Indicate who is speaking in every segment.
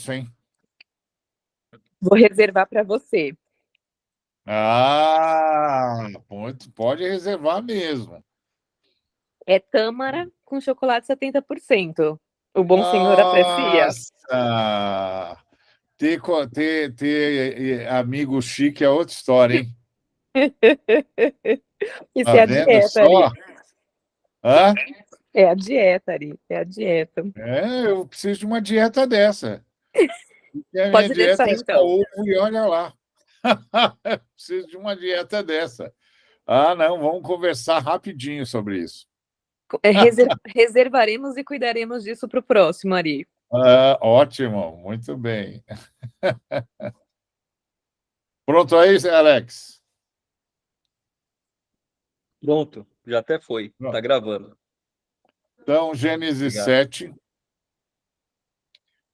Speaker 1: almoço, hein?
Speaker 2: Vou reservar para você.
Speaker 1: Pode reservar mesmo.
Speaker 2: É tâmara com chocolate 70%. O bom senhor aprecia?
Speaker 1: Nossa! Ter amigo chique é outra história, hein?
Speaker 2: Isso
Speaker 1: Tá
Speaker 2: é a
Speaker 1: vendo
Speaker 2: dieta, Ari.
Speaker 1: só? Hã?
Speaker 2: É a dieta, Ari. É a dieta.
Speaker 1: Eu preciso de uma dieta dessa. E a minha
Speaker 2: Pode
Speaker 1: dieta
Speaker 2: deixar,
Speaker 1: é só
Speaker 2: então.
Speaker 1: ovo e olha lá. Preciso de uma dieta dessa. Não, vamos conversar rapidinho sobre isso.
Speaker 2: Reservaremos e cuidaremos disso para o próximo, Ari.
Speaker 1: Ótimo, muito bem. Pronto aí, Alex?
Speaker 3: Pronto, já até foi. Tá
Speaker 1: Pronto.
Speaker 3: gravando.
Speaker 1: Então, Gênesis
Speaker 3: Obrigado.
Speaker 1: 7,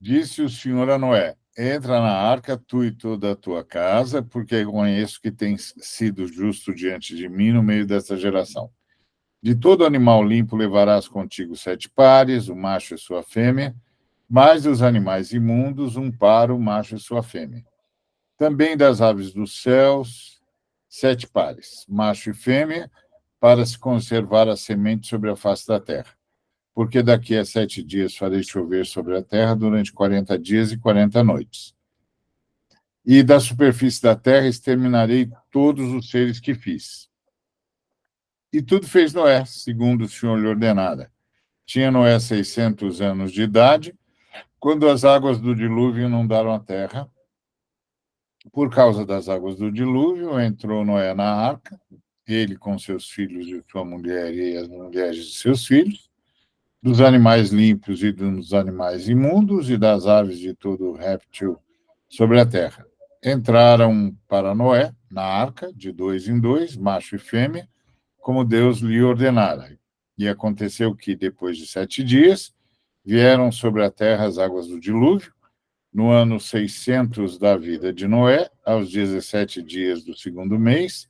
Speaker 1: disse o Senhor a Noé: entra na arca, tu e toda a tua casa, porque conheço que tens sido justo diante de mim no meio dessa geração. De todo animal limpo levarás contigo 7 pares, o macho e sua fêmea, mas dos animais imundos, um par, o macho e sua fêmea. Também das aves dos céus, 7 pares, macho e fêmea, para se conservar a semente sobre a face da terra. Porque daqui a 7 dias farei chover sobre a terra durante 40 dias e 40 noites. E da superfície da terra exterminarei todos os seres que fiz. E tudo fez Noé, segundo o Senhor lhe ordenara. Tinha Noé 600 anos de idade, quando as águas do dilúvio inundaram a terra. Por causa das águas do dilúvio, entrou Noé na arca, ele com seus filhos e sua mulher e as mulheres de seus filhos, dos animais limpos e dos animais imundos e das aves de todo réptil sobre a terra. Entraram para Noé na arca, de 2 em 2, macho e fêmea, como Deus lhe ordenara. E aconteceu que, depois de 7 dias, vieram sobre a terra as águas do dilúvio, no ano 600 da vida de Noé, aos 17 dias do segundo mês.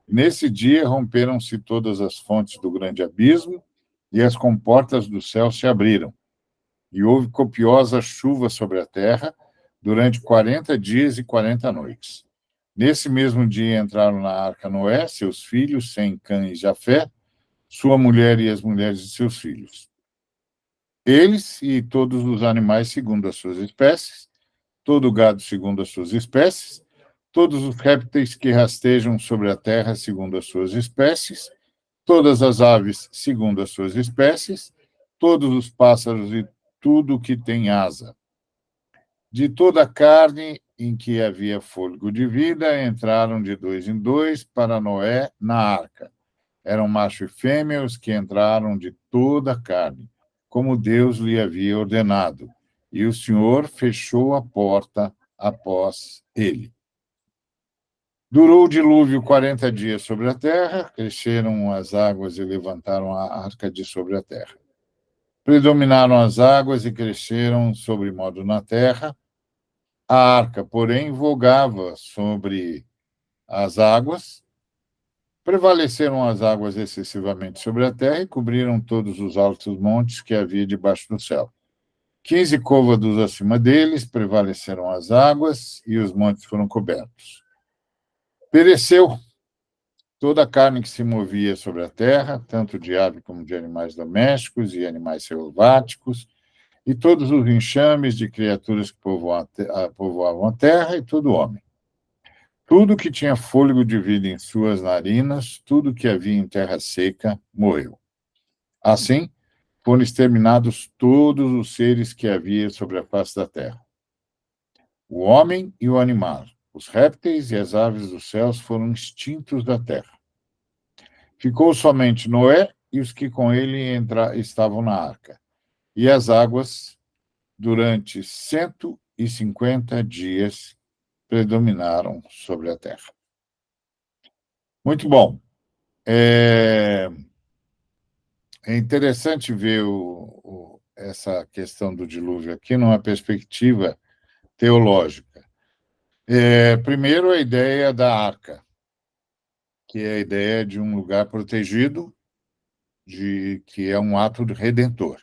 Speaker 1: Nesse dia romperam-se todas as fontes do grande abismo, e as comportas do céu se abriram. E houve copiosa chuva sobre a terra durante 40 dias e 40 noites. Nesse mesmo dia entraram na arca Noé, seus filhos, Sem, Cã e Jafé, sua mulher e as mulheres de seus filhos. Eles e todos os animais segundo as suas espécies, todo o gado segundo as suas espécies, todos os répteis que rastejam sobre a terra segundo as suas espécies, todas as aves segundo as suas espécies, todos os pássaros e tudo que tem asa. De toda a carne em que havia fôlego de vida, entraram de 2 em 2 para Noé na arca. Eram macho e fêmea os que entraram de toda a carne, como Deus lhe havia ordenado. E o Senhor fechou a porta após ele. Durou o dilúvio 40 dias sobre a terra, cresceram as águas e levantaram a arca de sobre a terra. Predominaram as águas e cresceram sobremodo na terra. A arca, porém, vogava sobre as águas. Prevaleceram as águas excessivamente sobre a terra e cobriram todos os altos montes que havia debaixo do céu. 15 côvados acima deles prevaleceram as águas e os montes foram cobertos. Pereceu toda a carne que se movia sobre a terra, tanto de ave como de animais domésticos e animais selváticos, e todos os enxames de criaturas que povoavam a terra e todo homem. Tudo que tinha fôlego de vida em suas narinas, tudo que havia em terra seca, morreu. Assim, foram exterminados todos os seres que havia sobre a face da terra. O homem e o animal, os répteis e as aves dos céus foram extintos da terra. Ficou somente Noé e os que com ele estavam na arca. E as águas, durante 150 dias, predominaram sobre a terra. Muito bom. É interessante ver essa questão do dilúvio aqui numa perspectiva teológica. Primeiro, a ideia da arca, que é a ideia de um lugar protegido, que é um ato redentor.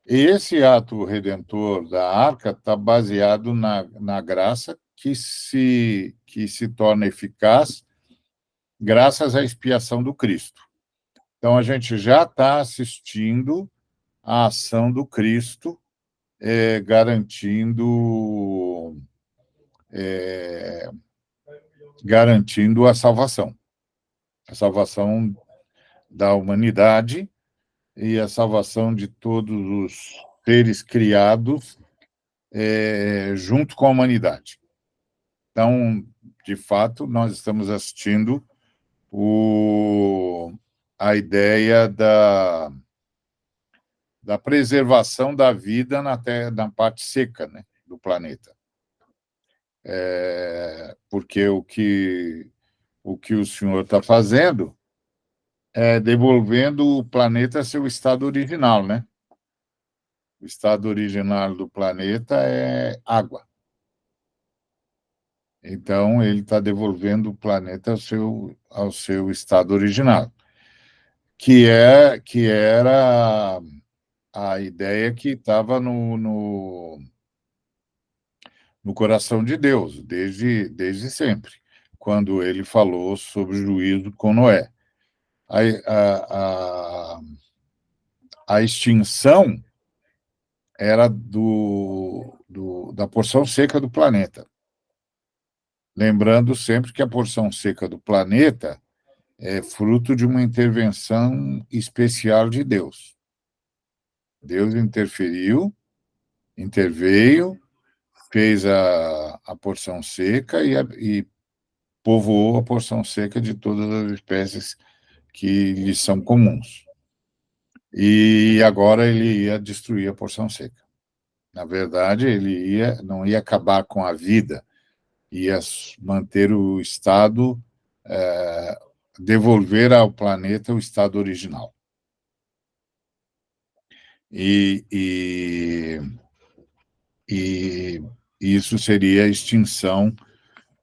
Speaker 1: Esse ato redentor da arca está baseado na graça que se torna eficaz graças à expiação do Cristo. Então, a gente já está assistindo a ação do Cristo, garantindo a salvação da humanidade e a salvação de todos os seres criados junto com a humanidade. Então, de fato, nós estamos assistindo a ideia da preservação da vida na terra, na parte seca, né, do planeta. Porque o que o senhor está fazendo é devolvendo o planeta a seu estado original, né? O estado original do planeta é água. Então, ele está devolvendo o planeta ao seu estado original, que era a ideia que estava no coração de Deus, desde sempre, quando ele falou sobre o juízo com Noé. A extinção era da porção seca do planeta. Lembrando sempre que a porção seca do planeta é fruto de uma intervenção especial de Deus. Deus interveio, fez a porção seca e povoou a porção seca de todas as espécies que lhe são comuns. E agora ele ia destruir a porção seca. Na verdade, ele não ia acabar com a vida, ia manter o estado, devolver ao planeta o estado original. E isso seria a extinção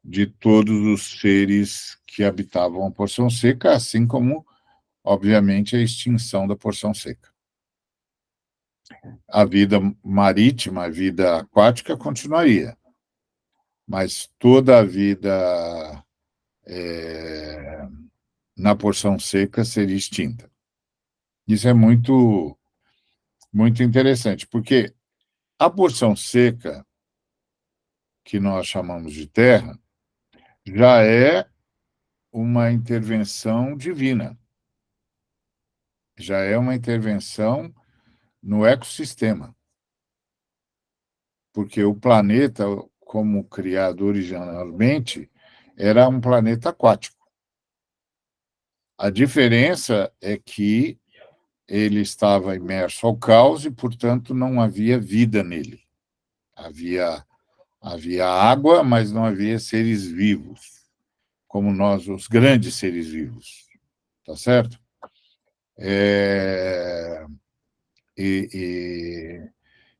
Speaker 1: de todos os seres que habitavam a porção seca, assim como, obviamente, a extinção da porção seca. A vida marítima, a vida aquática continuaria, mas toda a vida na porção seca seria extinta. Isso é muito, muito interessante, porque a porção seca, que nós chamamos de terra, já é uma intervenção divina, já é uma intervenção no ecossistema, porque o planeta, como criado originalmente, era um planeta aquático. A diferença é que ele estava imerso ao caos e, portanto, não havia vida nele. Havia água, mas não havia seres vivos, como nós, os grandes seres vivos. Tá certo?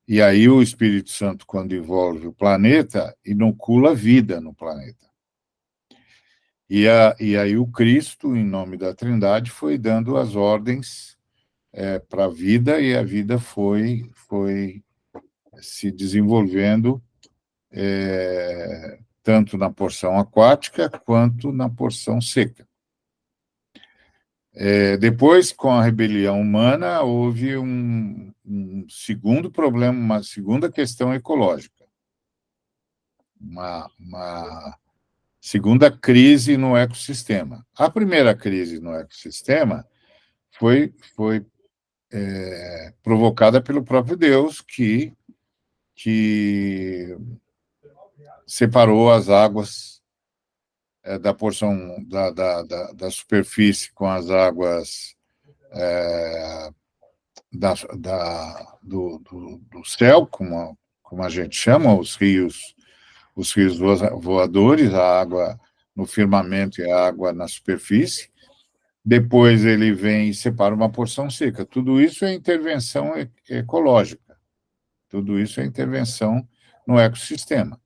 Speaker 1: E aí o Espírito Santo, quando envolve o planeta, inocula vida no planeta. E aí o Cristo, em nome da Trindade, foi dando as ordens para a vida, e a vida foi se desenvolvendo tanto na porção aquática quanto na porção seca. Depois, com a rebelião humana, houve um segundo problema, uma segunda questão ecológica, uma segunda crise no ecossistema. A primeira crise no ecossistema foi provocada pelo próprio Deus, que separou as águas da porção da superfície com as águas do céu, como a gente chama, os rios voadores, a água no firmamento e a água na superfície. Depois ele vem e separa uma porção seca. Tudo isso é intervenção ecológica. Tudo isso é intervenção no ecossistema.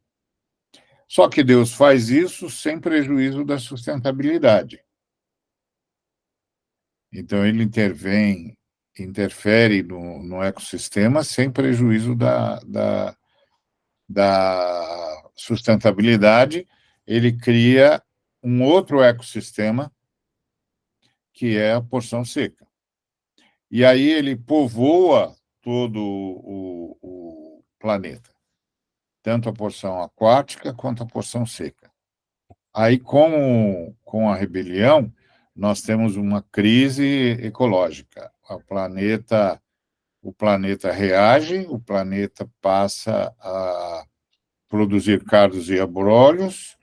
Speaker 1: Só que Deus faz isso sem prejuízo da sustentabilidade. Então, ele intervém interfere no ecossistema sem prejuízo da sustentabilidade. Ele cria um outro ecossistema, que é a porção seca. E aí ele povoa todo o planeta, tanto a porção aquática quanto a porção seca. Aí, com a rebelião, nós temos uma crise ecológica. O planeta reage, o planeta passa a produzir cardos e abrolhos,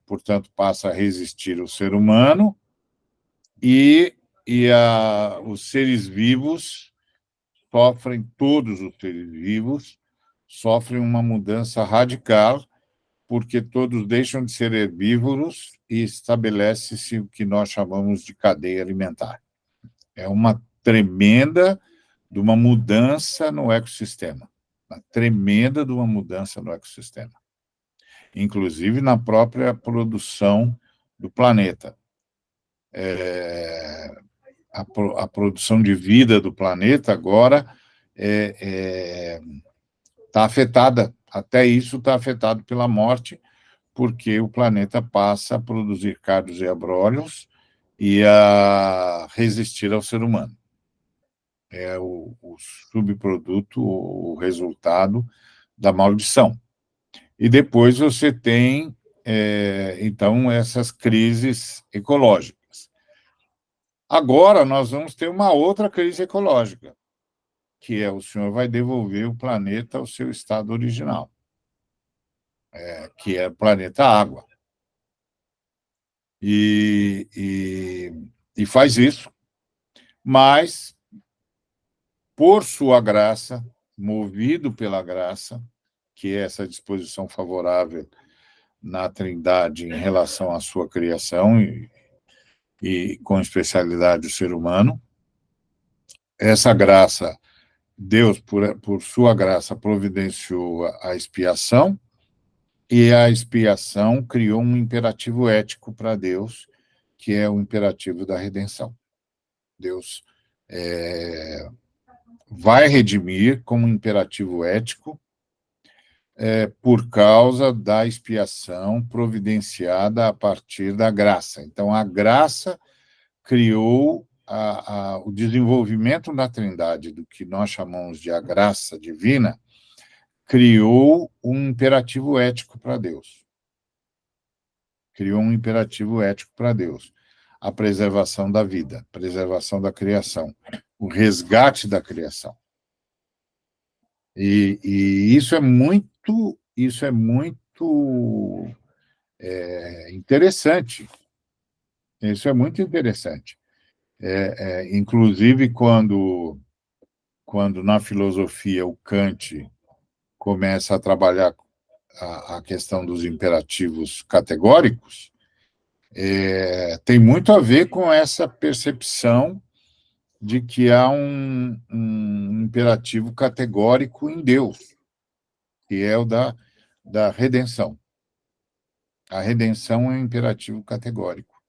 Speaker 1: portanto, passa a resistir ao ser humano, e os seres vivos todos os seres vivos sofrem uma mudança radical, porque todos deixam de ser herbívoros e estabelece-se o que nós chamamos de cadeia alimentar. É uma tremenda de uma mudança no ecossistema, uma tremenda de uma mudança no ecossistema, inclusive na própria produção do planeta. A produção de vida do planeta agora está afetada, até isso está afetado pela morte, porque o planeta passa a produzir cardos e abrolhos e a resistir ao ser humano. É o subproduto, o resultado da maldição. E depois você tem, então, essas crises ecológicas. Agora nós vamos ter uma outra crise ecológica, que é o senhor vai devolver o planeta ao seu estado original, que é o planeta água. E faz isso, mas, por sua graça, movido pela graça, que é essa disposição favorável na Trindade em relação à sua criação e com especialidade o ser humano, essa graça, Deus, por sua graça, providenciou a expiação, e a expiação criou um imperativo ético para Deus, que é o imperativo da redenção. Deus vai redimir como imperativo ético por causa da expiação providenciada a partir da graça. Então, a graça criou o desenvolvimento da Trindade, do que nós chamamos de a graça divina, criou um imperativo ético para Deus. Criou um imperativo ético para Deus. A preservação da vida, a preservação da criação, o resgate da criação. E isso é muito interessante. Isso é muito interessante. Inclusive, quando na filosofia o Kant começa a trabalhar a questão dos imperativos categóricos, tem muito a ver com essa percepção de que há um imperativo categórico em Deus, que é o da redenção. A redenção é um imperativo categórico.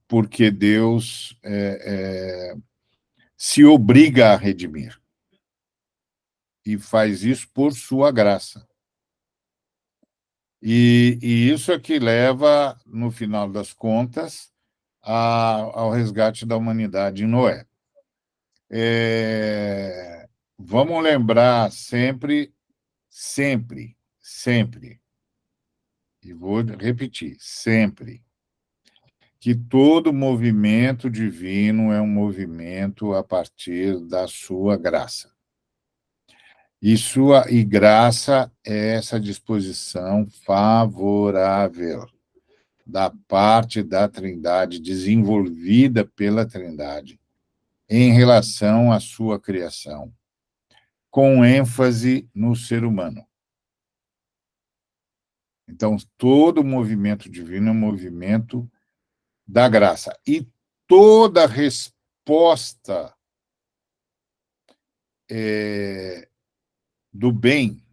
Speaker 1: Porque Deus se obriga a redimir. E faz isso por sua graça. E isso é que leva, no final das contas, ao resgate da humanidade em Noé. Vamos lembrar sempre, e vou repetir, sempre, que todo movimento divino é um movimento a partir da sua graça. E graça é essa disposição favorável da parte da Trindade, desenvolvida pela Trindade, em relação à sua criação, com ênfase no ser humano. Então, todo movimento divino é um movimento da graça. E toda resposta do bem,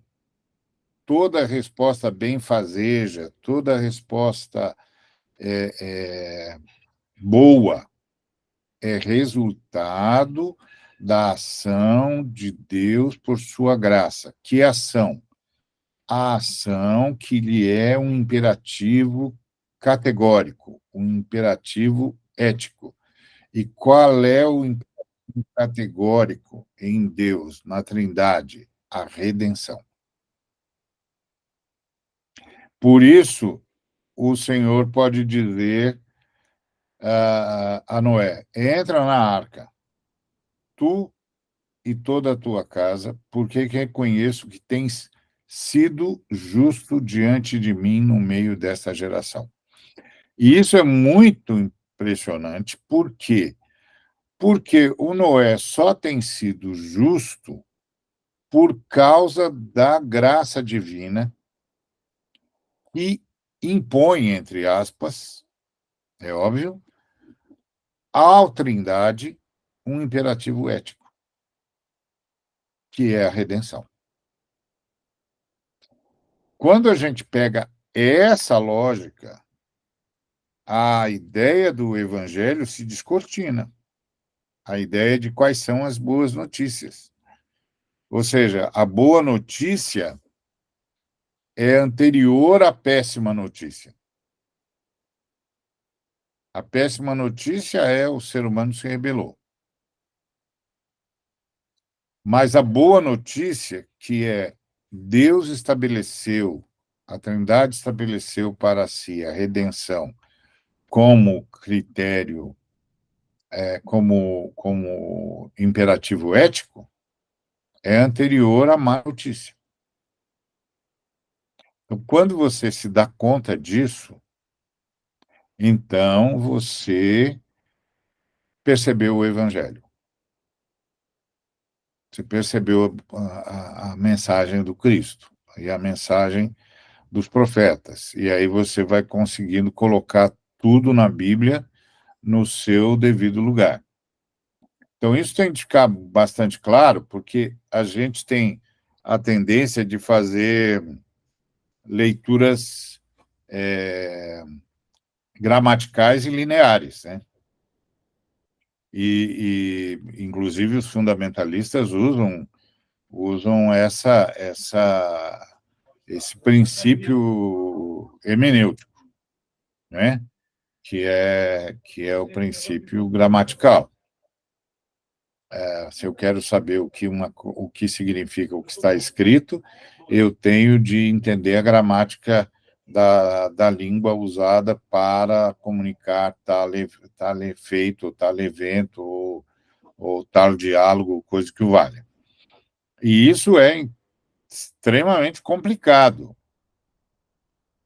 Speaker 1: toda resposta benfazeja, toda resposta boa, é resultado da ação de Deus por sua graça. Que ação? A ação que lhe é um imperativo categórico, um imperativo ético. E qual é o imperativo categórico em Deus, na Trindade? A redenção. Por isso, o Senhor pode dizer a Noé: entra na arca, tu e toda a tua casa, porque reconheço que tens sido justo diante de mim no meio desta geração. E isso é muito impressionante, por quê? Porque o Noé só tem sido justo por causa da graça divina que impõe, entre aspas, é óbvio, à Trindade um imperativo ético, que é a redenção. Quando a gente pega essa lógica, a ideia do evangelho se descortina. A ideia de quais são as boas notícias. Ou seja, a boa notícia é anterior à péssima notícia. A péssima notícia é o ser humano se rebelou. Mas a boa notícia, que é Deus estabeleceu, a Trindade estabeleceu para si a redenção como critério, como imperativo ético, é anterior à má notícia. Então, quando você se dá conta disso, então você percebeu o Evangelho. Você percebeu a mensagem do Cristo e a mensagem dos profetas. E aí você vai conseguindo colocar tudo na Bíblia no seu devido lugar. Então, isso tem de ficar bastante claro, porque a gente tem a tendência de fazer leituras gramaticais e lineares, né? Inclusive, os fundamentalistas usam esse princípio hermenêutico, né? Que é o princípio gramatical. Se eu quero saber o que significa o que está escrito, eu tenho de entender a gramática da língua usada para comunicar tal efeito, tal evento, ou tal diálogo, coisa que o valha. E isso é extremamente complicado.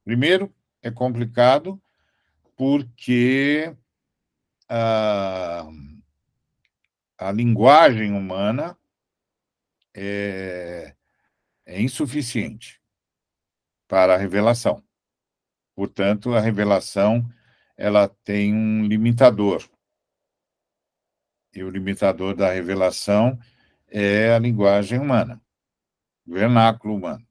Speaker 1: Primeiro, é complicado porque a linguagem humana é insuficiente para a revelação. Portanto, a revelação ela tem um limitador. E o limitador da revelação é a linguagem humana, o vernáculo humano.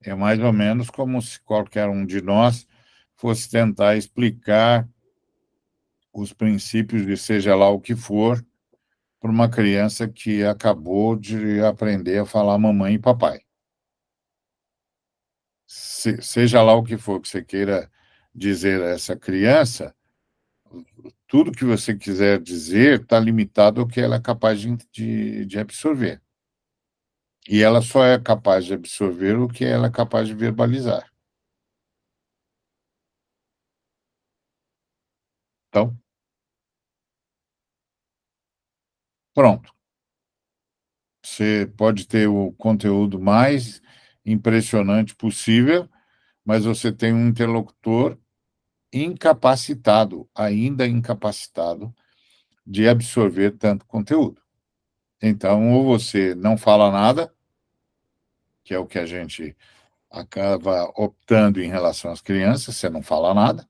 Speaker 1: É mais ou menos como se qualquer um de nós fosse tentar explicar os princípios de seja lá o que for para uma criança que acabou de aprender a falar mamãe e papai. Seja lá o que for que você queira dizer a essa criança, tudo que você quiser dizer está limitado ao que ela é capaz de absorver. E ela só é capaz de absorver o que ela é capaz de verbalizar. Então, pronto. Você pode ter o conteúdo mais impressionante possível, mas você tem um interlocutor incapacitado, ainda incapacitado, de absorver tanto conteúdo. Então, ou você não fala nada, que é o que a gente acaba optando em relação às crianças, você não fala nada,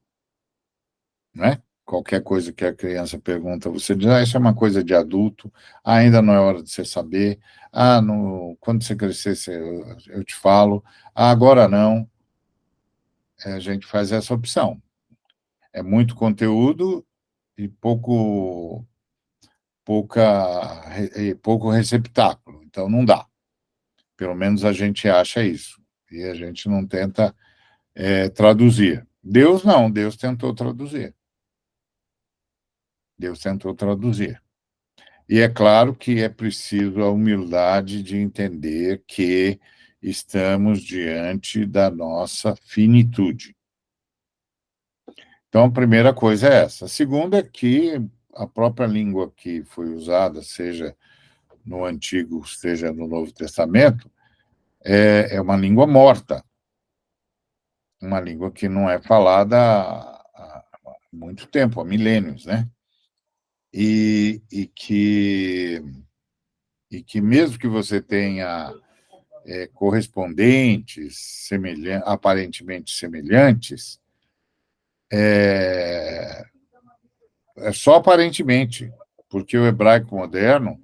Speaker 1: né? Qualquer coisa que a criança pergunta, você diz, isso é uma coisa de adulto, ainda não é hora de você saber, quando você crescer, eu te falo, agora não. A gente faz essa opção. É muito conteúdo e pouco pouco receptáculo, então não dá. Pelo menos a gente acha isso, e a gente não tenta traduzir. Deus não, Deus tentou traduzir. Deus tentou traduzir. E é claro que é preciso a humildade de entender que estamos diante da nossa finitude. Então, a primeira coisa é essa. A segunda é que a própria língua que foi usada, seja no Antigo, seja no Novo Testamento, é uma língua morta, uma língua que não é falada há muito tempo, há milênios, né? E, e que, e que mesmo que você tenha correspondentes, aparentemente semelhantes, é, é só aparentemente, porque o hebraico moderno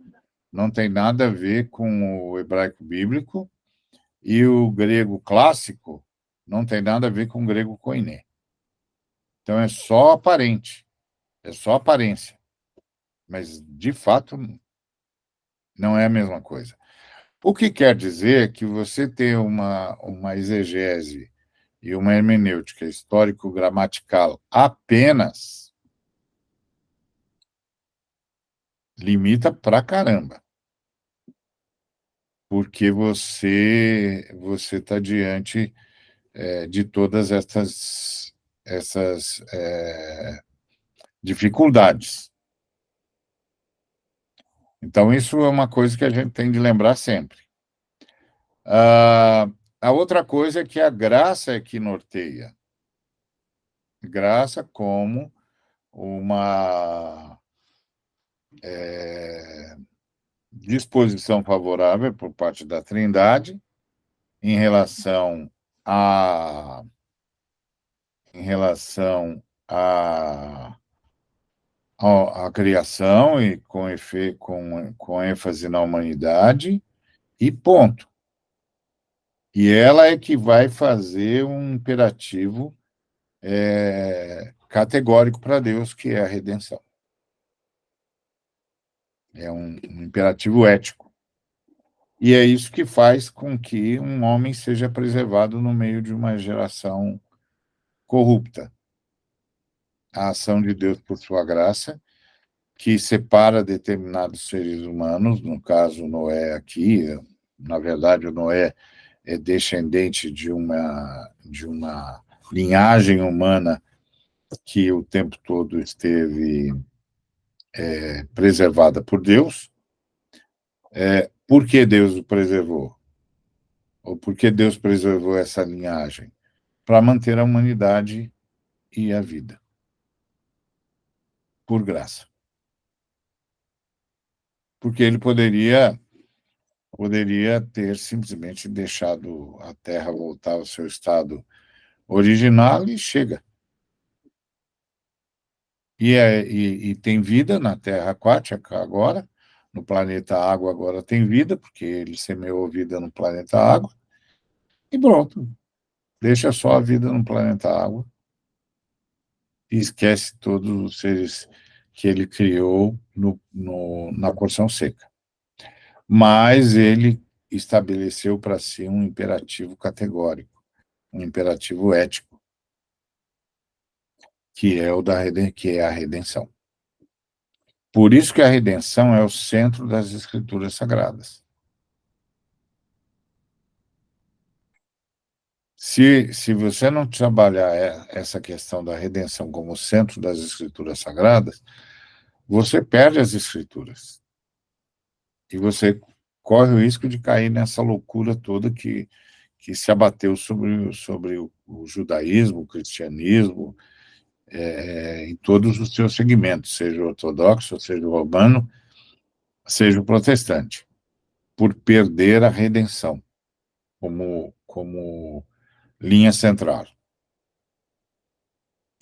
Speaker 1: não tem nada a ver com o hebraico bíblico e o grego clássico não tem nada a ver com o grego koiné. Então é só aparente, é só aparência, mas de fato não é a mesma coisa. O que quer dizer que você ter uma exegese e uma hermenêutica histórico-gramatical apenas limita pra caramba, porque você está diante de todas essas dificuldades. Então, isso é uma coisa que a gente tem de lembrar sempre. A outra coisa é que a graça é que norteia. Graça como uma disposição favorável por parte da Trindade em relação a em relação à criação e com ênfase na humanidade, e ponto. E ela é que vai fazer um imperativo categórico para Deus, que é a redenção. É um imperativo ético. E é isso que faz com que um homem seja preservado no meio de uma geração corrupta. A ação de Deus, por sua graça, que separa determinados seres humanos, no caso Noé aqui, na verdade o Noé é descendente de uma linhagem humana que o tempo todo esteve preservada por Deus. Por que Deus o preservou? Ou por que Deus preservou essa linhagem? Para manter a humanidade e a vida, por graça. Porque ele poderia ter simplesmente deixado a Terra voltar ao seu estado original e chega. E tem vida na Terra aquática agora, no planeta Água agora tem vida, porque ele semeou vida no planeta Água, e pronto. Deixa só a vida no planeta Água e esquece todos os seres que ele criou na porção seca. Mas ele estabeleceu para si um imperativo categórico, um imperativo ético, que é a redenção. Por isso que a redenção é o centro das Escrituras Sagradas. Se você não trabalhar essa questão da redenção como centro das Escrituras Sagradas, você perde as Escrituras. E você corre o risco de cair nessa loucura toda que se abateu sobre o judaísmo, o cristianismo, em todos os seus segmentos, seja o ortodoxo, seja o romano, seja o protestante, por perder a redenção como linha central.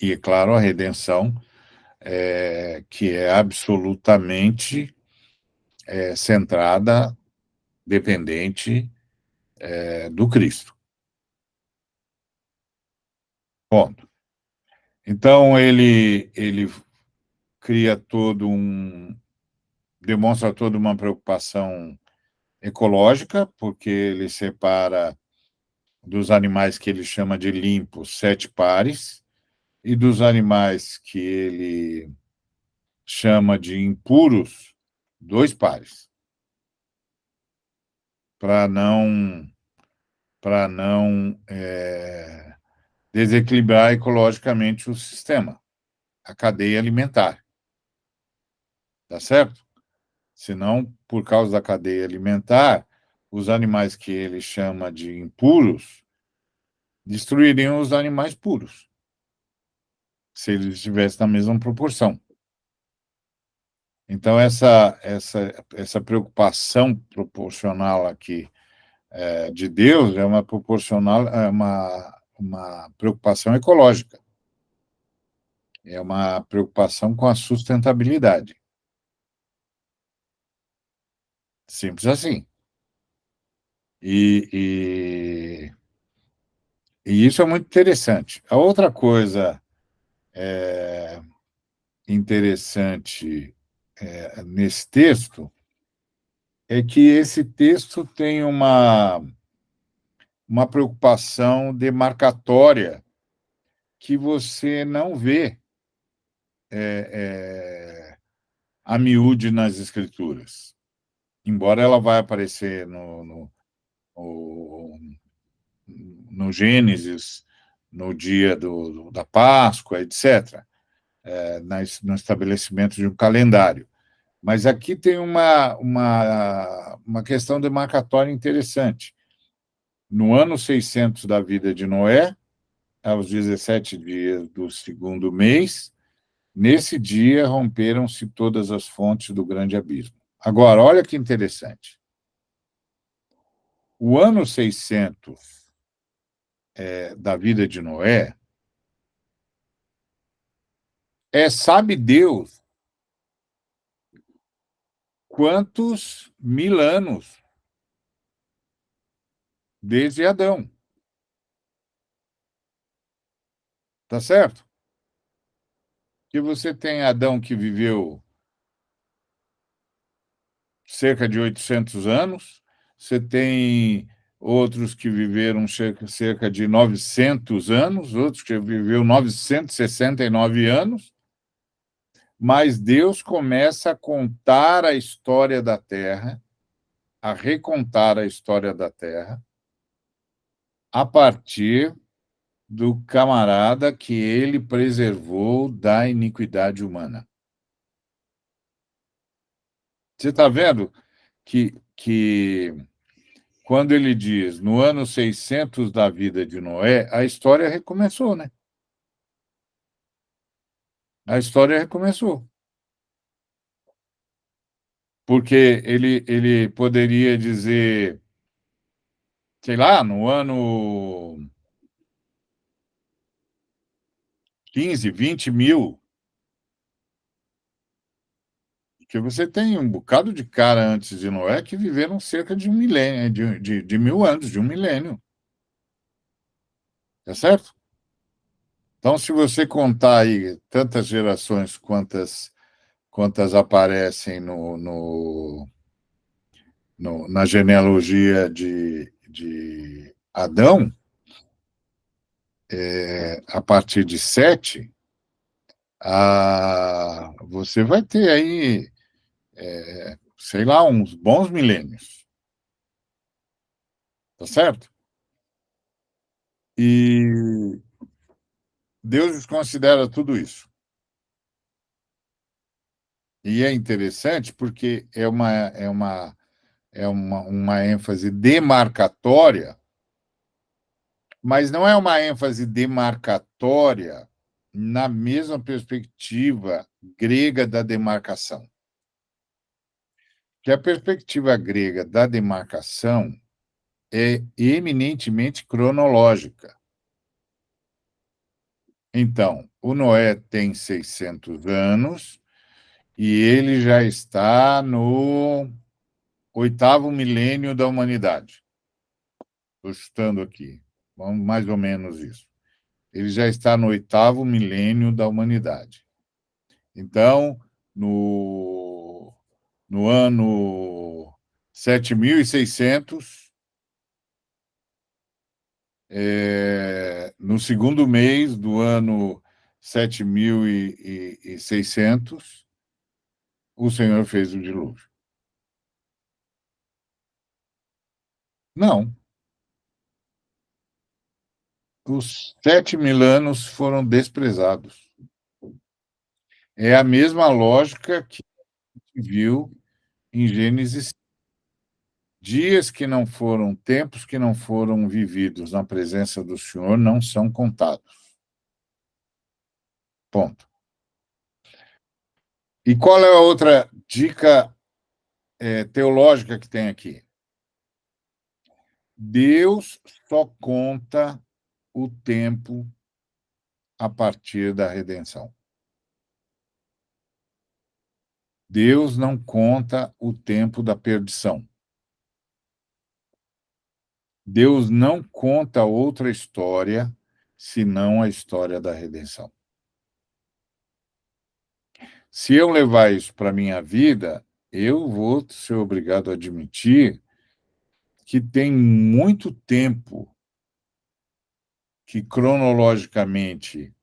Speaker 1: E, é claro, a redenção que é absolutamente centrada, dependente do Cristo. Ponto. Então, ele cria todo demonstra toda uma preocupação ecológica, porque ele separa dos animais que ele chama de limpos 7 pares, e dos animais que ele chama de impuros 2 pares, para não desequilibrar ecologicamente o sistema, a cadeia alimentar, tá certo? Senão, por causa da cadeia alimentar, os animais que ele chama de impuros destruiriam os animais puros, se eles estivessem na mesma proporção. Então, essa preocupação proporcional aqui de Deus é uma proporcional, uma preocupação ecológica, é uma preocupação com a sustentabilidade. Simples assim. E, e isso é muito interessante. A outra coisa interessante nesse texto é que esse texto tem uma preocupação demarcatória que você não vê a miúde nas escrituras, embora ela vai aparecer no Gênesis, no dia da Páscoa, etc., no estabelecimento de um calendário. Mas aqui tem uma questão demarcatória interessante. No ano 600 da vida de Noé, aos 17 dias do segundo mês, nesse dia romperam-se todas as fontes do grande abismo. Agora, olha que interessante. O ano 600 da vida de Noé sabe Deus quantos 1000 anos desde Adão. Tá certo? Que você tem Adão que viveu cerca de 800 anos, você tem outros que viveram cerca de 900 anos, outros que viveu 969 anos, mas Deus começa a contar a história da Terra, a recontar a história da Terra, a partir do camarada que ele preservou da iniquidade humana. Você está vendo que quando ele diz no ano 600 da vida de Noé, a história recomeçou, né? A história recomeçou. Porque ele poderia dizer, sei lá, no ano 15, 20 mil, que você tem um bocado de cara antes de Noé que viveram cerca de 1 milênio, de 1000 anos, de 1 milênio. Tá certo? Então, se você contar aí tantas gerações quantas aparecem na genealogia de Adão, a partir de 7, você vai ter aí, sei lá, uns bons milênios. Tá certo? E Deus considera tudo isso. E é interessante porque uma ênfase demarcatória, mas não é uma ênfase demarcatória na mesma perspectiva grega da demarcação. Que a perspectiva grega da demarcação é eminentemente cronológica. Então, o Noé tem 600 anos e ele já está no 8º milênio da humanidade. Estou chutando aqui, vamos mais ou menos isso. Ele já está no 8º milênio da humanidade. Então, no no ano 7.600, no segundo mês do ano 7.600, o Senhor fez o dilúvio. Não. Os 7.000 anos foram desprezados. É a mesma lógica que viu em Gênesis. Dias que não foram, tempos que não foram vividos na presença do Senhor não são contados. Ponto. E qual é a outra dica teológica que tem aqui? Deus só conta o tempo a partir da redenção. Deus não conta o tempo da perdição. Deus não conta outra história senão a história da redenção. Se eu levar isso para a minha vida, eu vou ser obrigado a admitir que tem muito tempo que cronologicamente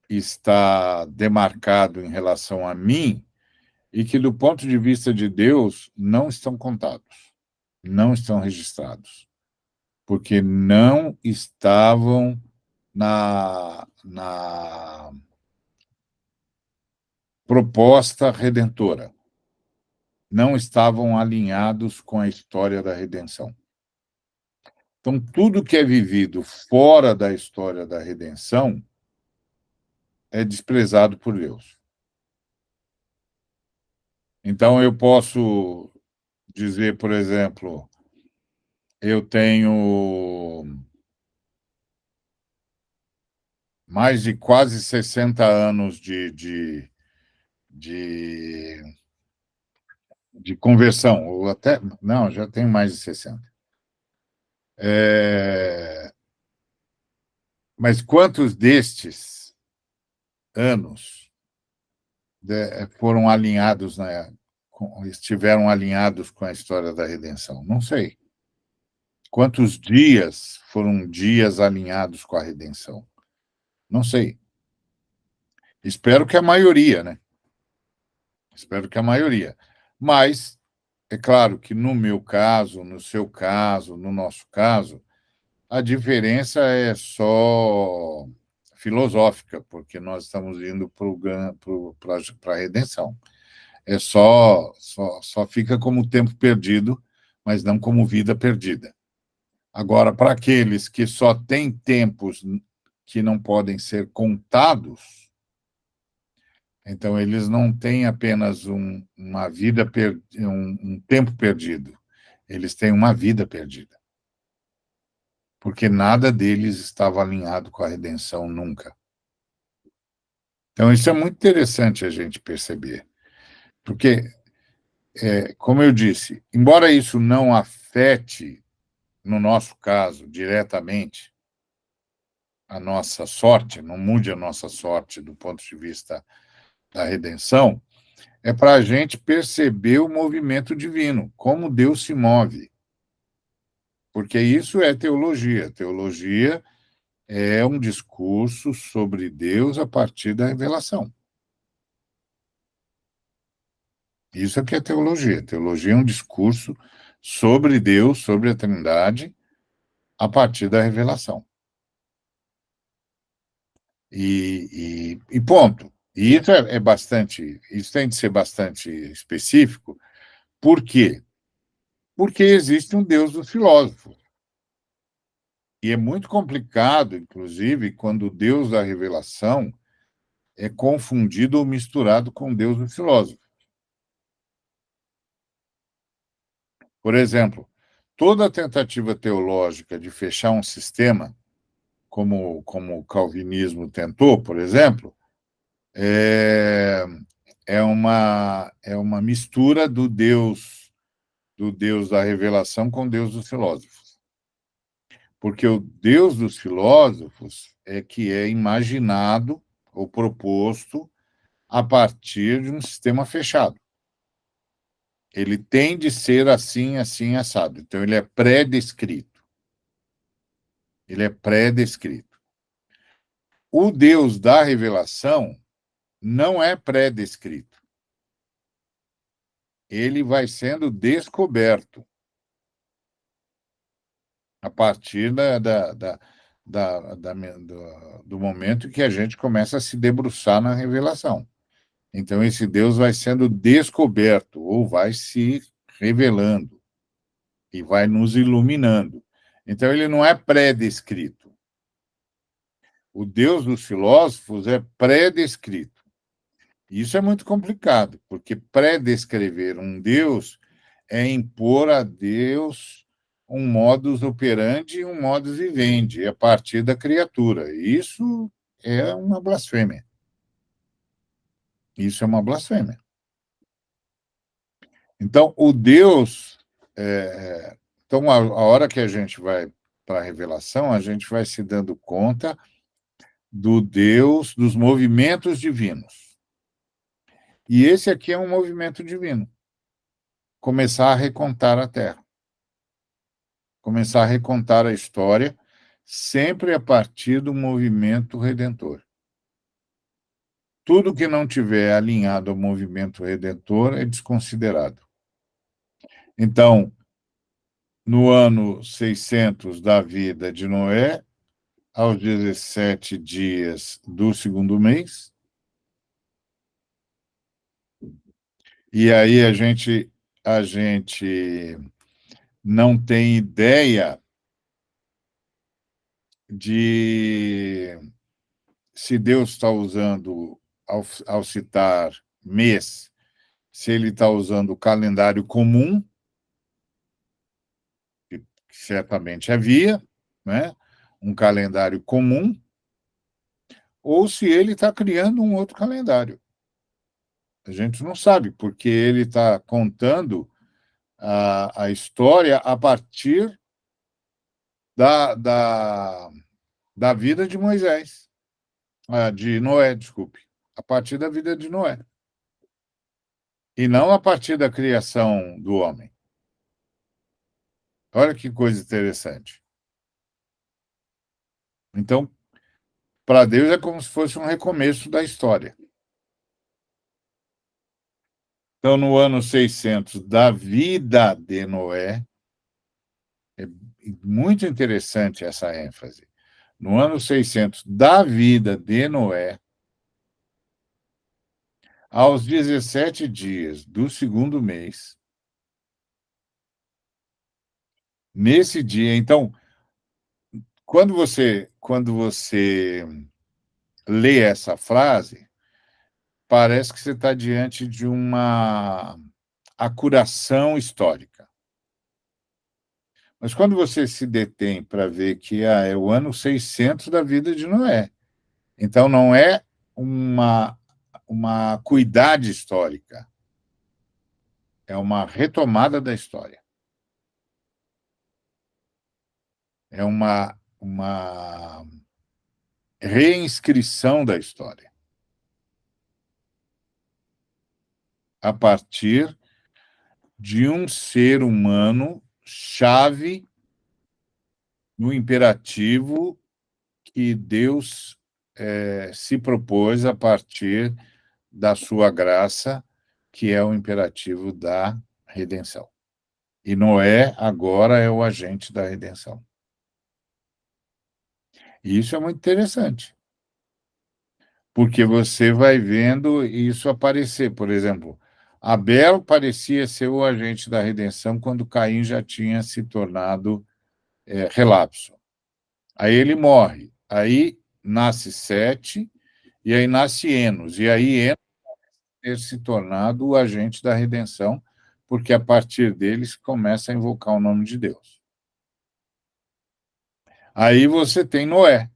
Speaker 1: está demarcado em relação a mim e que, do ponto de vista de Deus, não estão contados, não estão registrados, porque não estavam na proposta redentora, não estavam alinhados com a história da redenção. Então, tudo que é vivido fora da história da redenção é desprezado por Deus. Então, eu posso dizer, por exemplo, eu tenho mais de quase 60 anos de conversão, ou até, não, já tenho mais de 60. Mas quantos destes anos foram alinhados, estiveram alinhados com a história da redenção? Não sei. Quantos dias foram dias alinhados com a redenção? Não sei. Espero que a maioria, né? Espero que a maioria. Mas é claro que no meu caso, no seu caso, no nosso caso, a diferença é só filosófica, porque nós estamos indo para a redenção. É só fica como tempo perdido, mas não como vida perdida. Agora, para aqueles que só têm tempos que não podem ser contados, então eles não têm apenas uma vida um tempo perdido, eles têm uma vida perdida. Porque nada deles estava alinhado com a redenção nunca. Então, isso é muito interessante a gente perceber. Porque, como eu disse, embora isso não afete, no nosso caso, diretamente, a nossa sorte, não mude a nossa sorte do ponto de vista da redenção, é para a gente perceber o movimento divino, como Deus se move. Porque isso é teologia. Teologia é um discurso sobre Deus a partir da revelação. Isso é que é teologia. Teologia é um discurso sobre Deus, sobre a Trindade, a partir da revelação. E ponto. E isso isso tem de ser bastante específico. Por quê? Porque existe um Deus dos filósofos. E é muito complicado, inclusive, quando o Deus da revelação é confundido ou misturado com o Deus dos filósofos. Por exemplo, toda tentativa teológica de fechar um sistema, como o calvinismo tentou, por exemplo, é uma mistura do Deus da revelação com o Deus dos filósofos. Porque o Deus dos filósofos é que é imaginado ou proposto a partir de um sistema fechado. Ele tem de ser assim, assim, assado. Então, ele é pré-descrito. Ele é pré-descrito. O Deus da revelação não é pré-descrito. Ele vai sendo descoberto a partir do momento que a gente começa a se debruçar na revelação. Então, esse Deus vai sendo descoberto, ou vai se revelando, e vai nos iluminando. Então, ele não é pré-descrito. O Deus dos filósofos é pré-descrito. Isso é muito complicado, porque pré-descrever um Deus é impor a Deus um modus operandi e um modus vivendi a partir da criatura. Isso é uma blasfêmia. Isso é uma blasfêmia. Então, o Deus. Então, a hora que a gente vai para a revelação, a gente vai se dando conta do Deus, dos movimentos divinos. E esse aqui é um movimento divino. Começar a recontar a Terra. Começar a recontar a história, sempre a partir do movimento redentor. Tudo que não tiver alinhado ao movimento redentor é desconsiderado. Então, no ano 600 da vida de Noé, aos 17 dias do segundo mês, e aí a gente não tem ideia de se Deus está usando, ao citar mês, se ele está usando o calendário comum, que certamente havia, né? Um calendário comum, ou se ele está criando um outro calendário. A gente não sabe, porque ele está contando a história a partir da vida de Moisés, de Noé, desculpe, a partir da vida de Noé, e não a partir da criação do homem. Olha que coisa interessante. Então, para Deus é como se fosse um recomeço da história. Então, no ano 600 da vida de Noé, é muito interessante essa ênfase. No ano 600 da vida de Noé, aos 17 dias do segundo mês, nesse dia, então, quando você lê essa frase, parece que você está diante de uma acuração histórica. Mas quando você se detém para ver que é o ano 600 da vida de Noé, então não é uma cuidade histórica, é uma retomada da história. É uma reinscrição da história a partir de um ser humano chave no imperativo que Deus se propôs a partir da sua graça, que é o imperativo da redenção. E Noé agora é o agente da redenção. E isso é muito interessante, porque você vai vendo isso aparecer. Por exemplo, Abel parecia ser o agente da redenção quando Caim já tinha se tornado relapso. Aí ele morre. Aí nasce Sete, e aí nasce Enos. E aí Enos ter se tornado o agente da redenção, porque a partir deles começa a invocar o nome de Deus. Aí você tem Noé.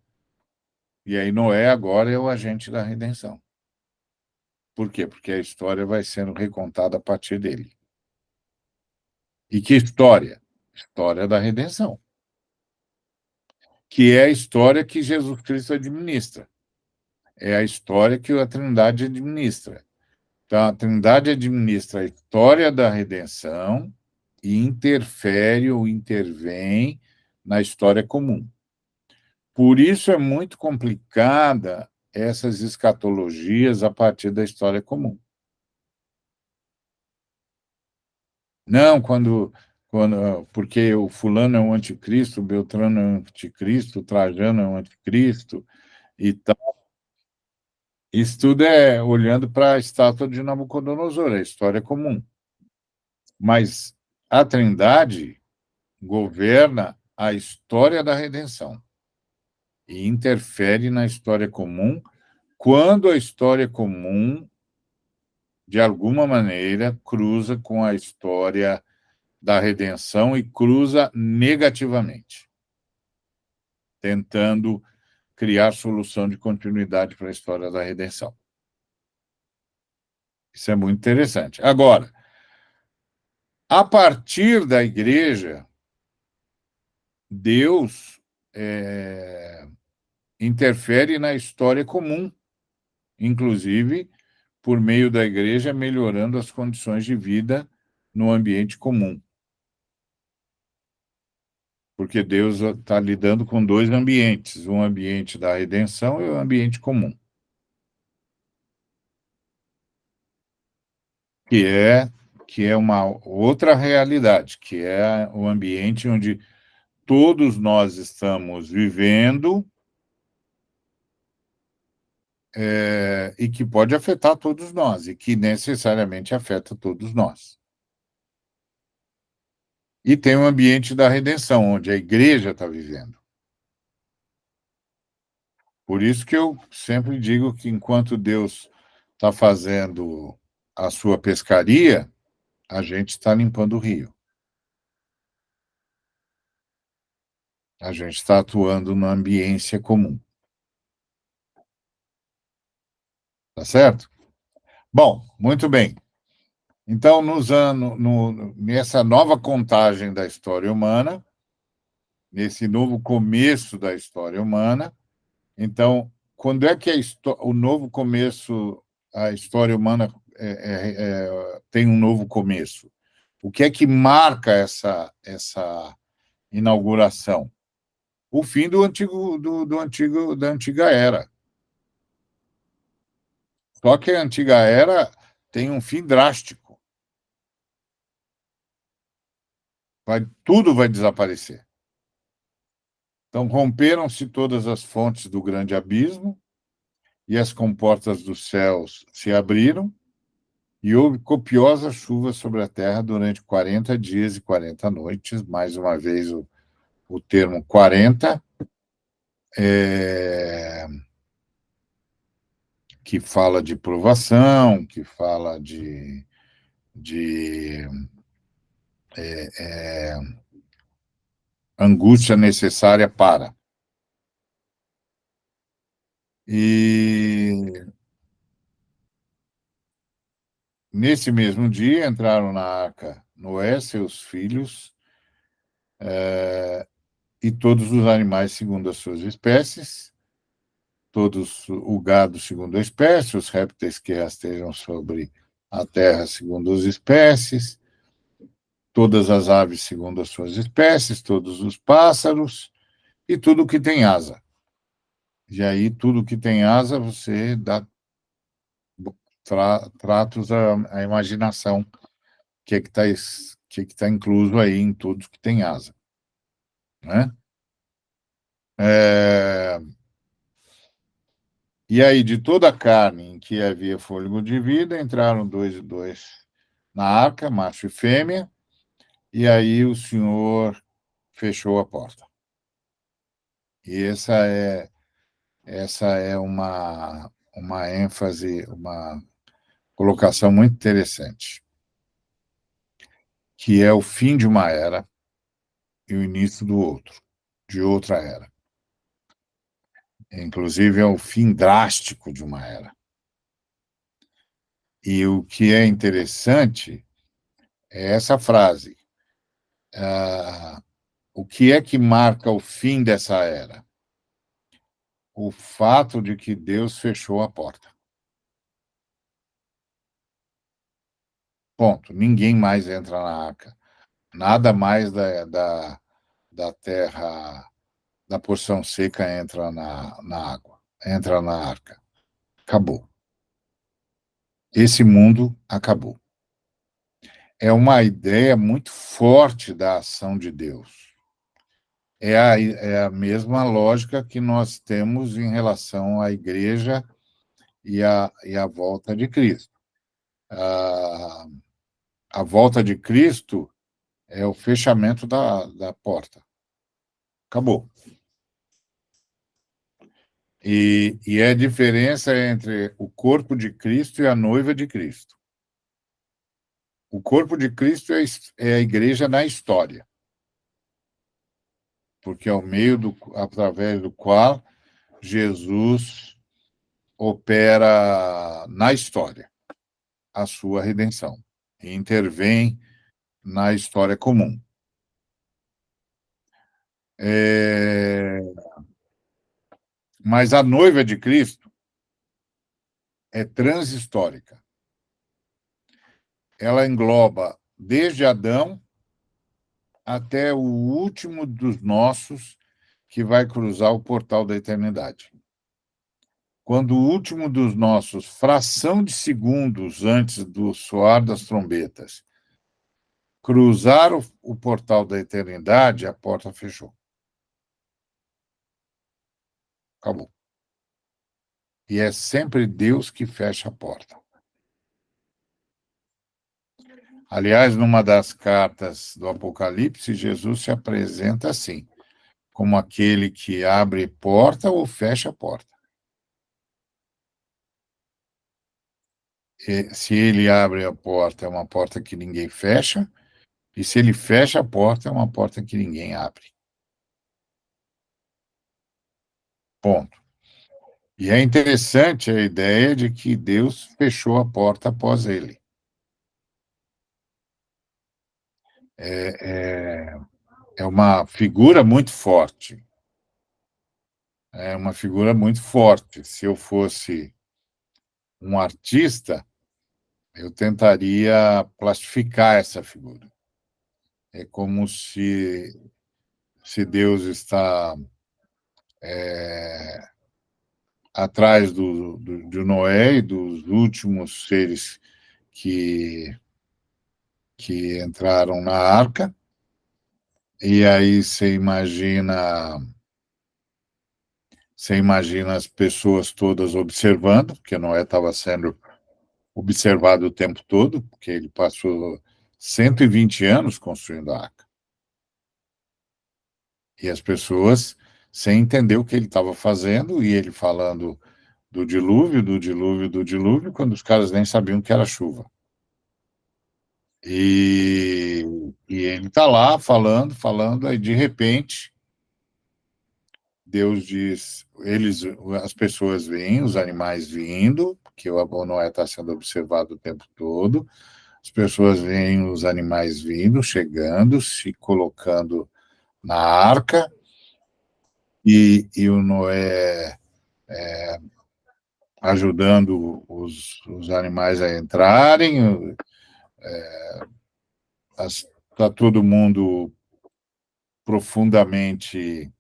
Speaker 1: E aí Noé agora é o agente da redenção. Por quê? Porque a história vai sendo recontada a partir dele. E que história? História da redenção. Que é a história que Jesus Cristo administra. É a história que a Trindade administra. Então, a Trindade administra a história da redenção e interfere ou intervém na história comum. Por isso é muito complicada essas escatologias a partir da história comum. Não, porque o fulano é um anticristo, o Beltrano é um anticristo, o Trajano é um anticristo, e tal. Isso tudo é olhando para a estátua de Nabucodonosor, a história comum. Mas a Trindade governa a história da redenção e interfere na história comum quando a história comum, de alguma maneira, cruza com a história da redenção e cruza negativamente, tentando criar solução de continuidade para a história da redenção. Isso é muito interessante. Agora, a partir da igreja, Deus interfere na história comum, inclusive por meio da igreja, melhorando as condições de vida no ambiente comum. Porque Deus está lidando com dois ambientes, um ambiente da redenção e o um ambiente comum, que é uma outra realidade, que é o ambiente onde todos nós estamos vivendo e que pode afetar todos nós, e que necessariamente afeta todos nós. E tem o ambiente da redenção, onde a igreja está vivendo. Por isso que eu sempre digo que enquanto Deus está fazendo a sua pescaria, a gente está limpando o rio. A gente está atuando na ambiência comum. Tá certo? Bom, muito bem. Então, nessa nova contagem da história humana, nesse novo começo da história humana, então, quando é que o novo começo, a história humana tem um novo começo? O que é que marca essa inauguração? O fim da antiga era. Só que a antiga era tem um fim drástico. Tudo vai desaparecer. Então, romperam-se todas as fontes do grande abismo e as comportas dos céus se abriram e houve copiosa chuva sobre a terra durante 40 dias e 40 noites. Mais uma vez, o termo 40, que fala de provação, que fala de angústia necessária para. E nesse mesmo dia entraram na arca Noé, seus filhos, e todos os animais segundo as suas espécies, todos o gado segundo a espécie, os répteis que rastejam sobre a terra segundo as espécies, todas as aves segundo as suas espécies, todos os pássaros e tudo que tem asa. E aí, tudo que tem asa, você dá tratos à imaginação, que é que tá incluso aí em tudo que tem asa, né? E aí, de toda a carne em que havia fôlego de vida, entraram dois e dois na arca, macho e fêmea, e aí o Senhor fechou a porta. E essa é uma ênfase, uma colocação muito interessante, que é o fim de uma era e o início de outra era. Inclusive, é o fim drástico de uma era. E o que é interessante é essa frase. O que é que marca o fim dessa era? O fato de que Deus fechou a porta. Ponto. Ninguém mais entra na arca. Nada mais da terra, da porção seca entra na água, entra na arca. Acabou. Esse mundo acabou. É uma ideia muito forte da ação de Deus. É a mesma lógica que nós temos em relação à igreja e à volta de Cristo. A volta de Cristo é o fechamento da porta. Acabou. E é a diferença entre o corpo de Cristo e a noiva de Cristo. O corpo de Cristo é a igreja na história, porque é o meio através do qual Jesus opera na história a sua redenção e intervém na história comum. Mas a noiva de Cristo é transhistórica. Ela engloba desde Adão até o último dos nossos que vai cruzar o portal da eternidade. Quando o último dos nossos, fração de segundos antes do soar das trombetas, cruzar o portal da eternidade, a porta fechou. Acabou. E é sempre Deus que fecha a porta. Aliás, numa das cartas do Apocalipse, Jesus se apresenta assim, como aquele que abre porta ou fecha a porta. E, se ele abre a porta, é uma porta que ninguém fecha, e se ele fecha a porta, é uma porta que ninguém abre. Ponto. E é interessante a ideia de que Deus fechou a porta após ele. É uma figura muito forte. É uma figura muito forte. Se eu fosse um artista, eu tentaria plastificar essa figura. É como se Deus está atrás de Noé e dos últimos seres que entraram na arca, e aí você imagina as pessoas todas observando, porque Noé estava sendo observado o tempo todo, porque ele passou 120 anos construindo a arca. E as pessoas sem entender o que ele estava fazendo, e ele falando do dilúvio, do dilúvio, do dilúvio, quando os caras nem sabiam que era chuva. E ele está lá falando, aí de repente Deus diz, as pessoas veem os animais vindo, porque o Noé está sendo observado o tempo todo, as pessoas veem os animais vindo, chegando, se colocando na arca, e o Noé ajudando os animais a entrarem, está todo mundo profundamente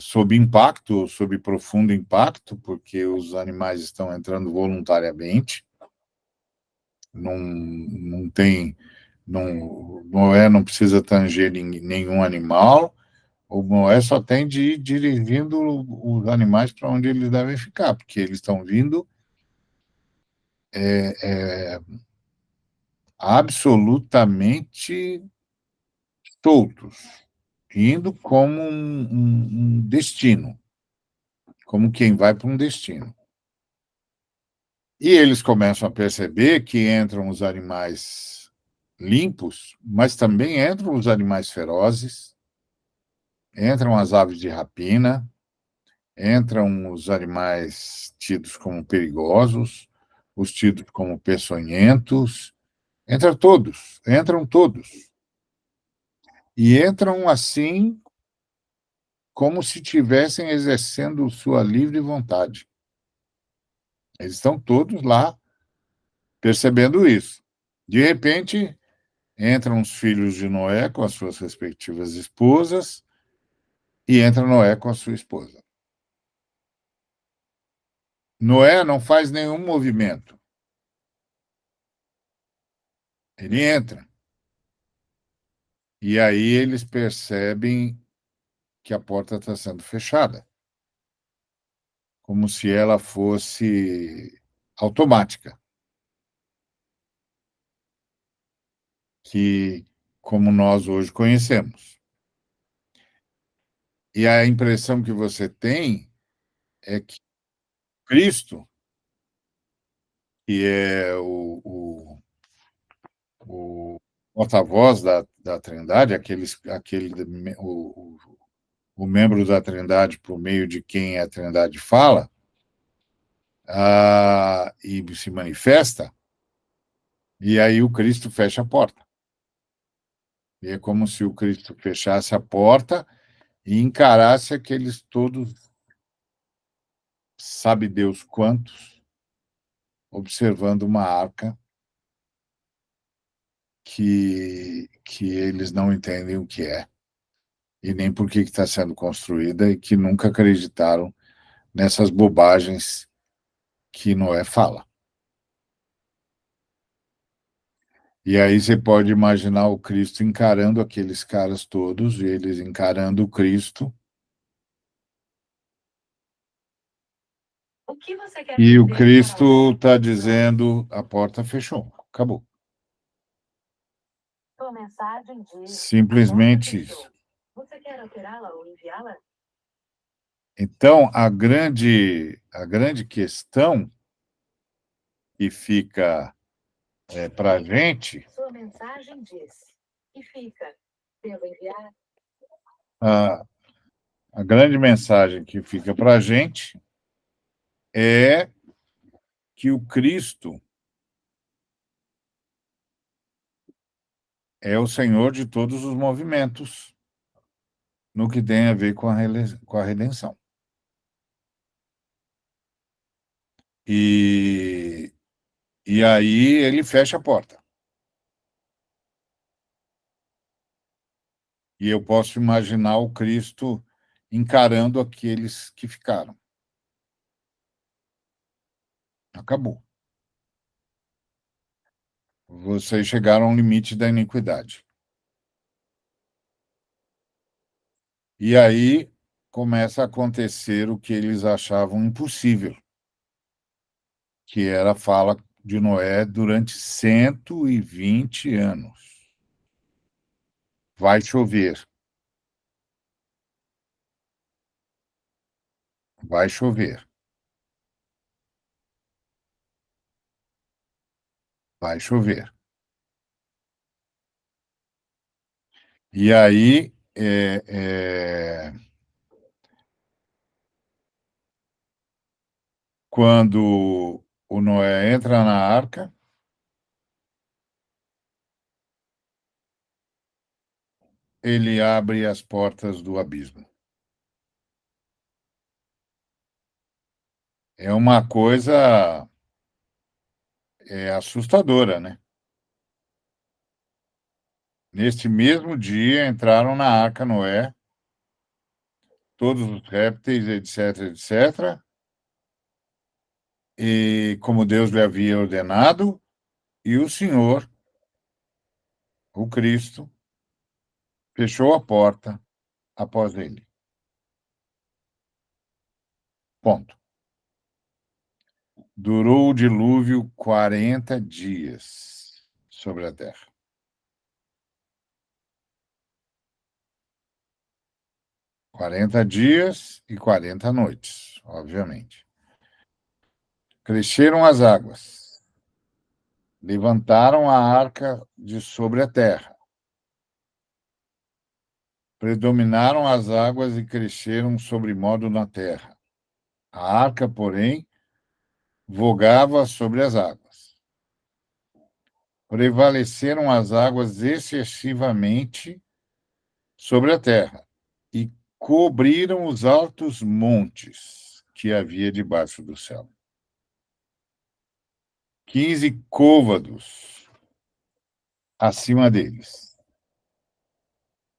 Speaker 1: sob profundo impacto, porque os animais estão entrando voluntariamente, não tem, Noé não precisa tanger nenhum animal, o Noé só tem de ir dirigindo os animais para onde eles devem ficar, porque eles estão vindo absolutamente soltos, indo como um destino, como quem vai para um destino. E eles começam a perceber que entram os animais limpos, mas também entram os animais ferozes, entram as aves de rapina, entram os animais tidos como perigosos, os tidos como peçonhentos, entram todos. E entram assim como se estivessem exercendo sua livre vontade. Eles estão todos lá percebendo isso. De repente, entram os filhos de Noé com as suas respectivas esposas e entra Noé com a sua esposa. Noé não faz nenhum movimento. Ele entra. E aí eles percebem que a porta está sendo fechada, como se ela fosse automática, que como nós hoje conhecemos. E a impressão que você tem é que Cristo, que é o porta-voz da Trindade, o membro da Trindade por meio de quem a Trindade fala, e se manifesta, e aí o Cristo fecha a porta. E é como se o Cristo fechasse a porta e encarasse aqueles todos, sabe Deus quantos, observando uma arca que eles não entendem o que é, e nem por que está sendo construída, e que nunca acreditaram nessas bobagens que Noé fala. E aí você pode imaginar o Cristo encarando aqueles caras todos, e eles encarando o Cristo. E o Cristo está dizendo: a porta fechou, acabou. Simplesmente isso. Você quer alterá-la ou enviá-la? Então, a grande questão que fica para a gente. Sua mensagem diz que fica. Devo enviar? A grande mensagem que fica para a gente é que o Cristo é o Senhor de todos os movimentos no que tem a ver com a redenção. E aí ele fecha a porta. E eu posso imaginar o Cristo encarando aqueles que ficaram. Acabou. Vocês chegaram ao limite da iniquidade. E aí começa a acontecer o que eles achavam impossível, que era a fala de Noé durante 120 anos. Vai chover. Vai chover. Vai chover. E aí, quando o Noé entra na arca, ele abre as portas do abismo. É uma coisa assustadora, né? Neste mesmo dia entraram na arca Noé, todos os répteis, etc., etc., e como Deus lhe havia ordenado, e o Senhor, o Cristo, fechou a porta após ele. Ponto. Durou o dilúvio 40 dias sobre a terra. 40 dias e 40 noites, obviamente. Cresceram as águas, levantaram a arca de sobre a terra. Predominaram as águas e cresceram sobremodo na terra. A arca, porém, vogava sobre as águas. Prevaleceram as águas excessivamente sobre a terra e cobriram os altos montes que havia debaixo do céu. 15 côvados acima deles,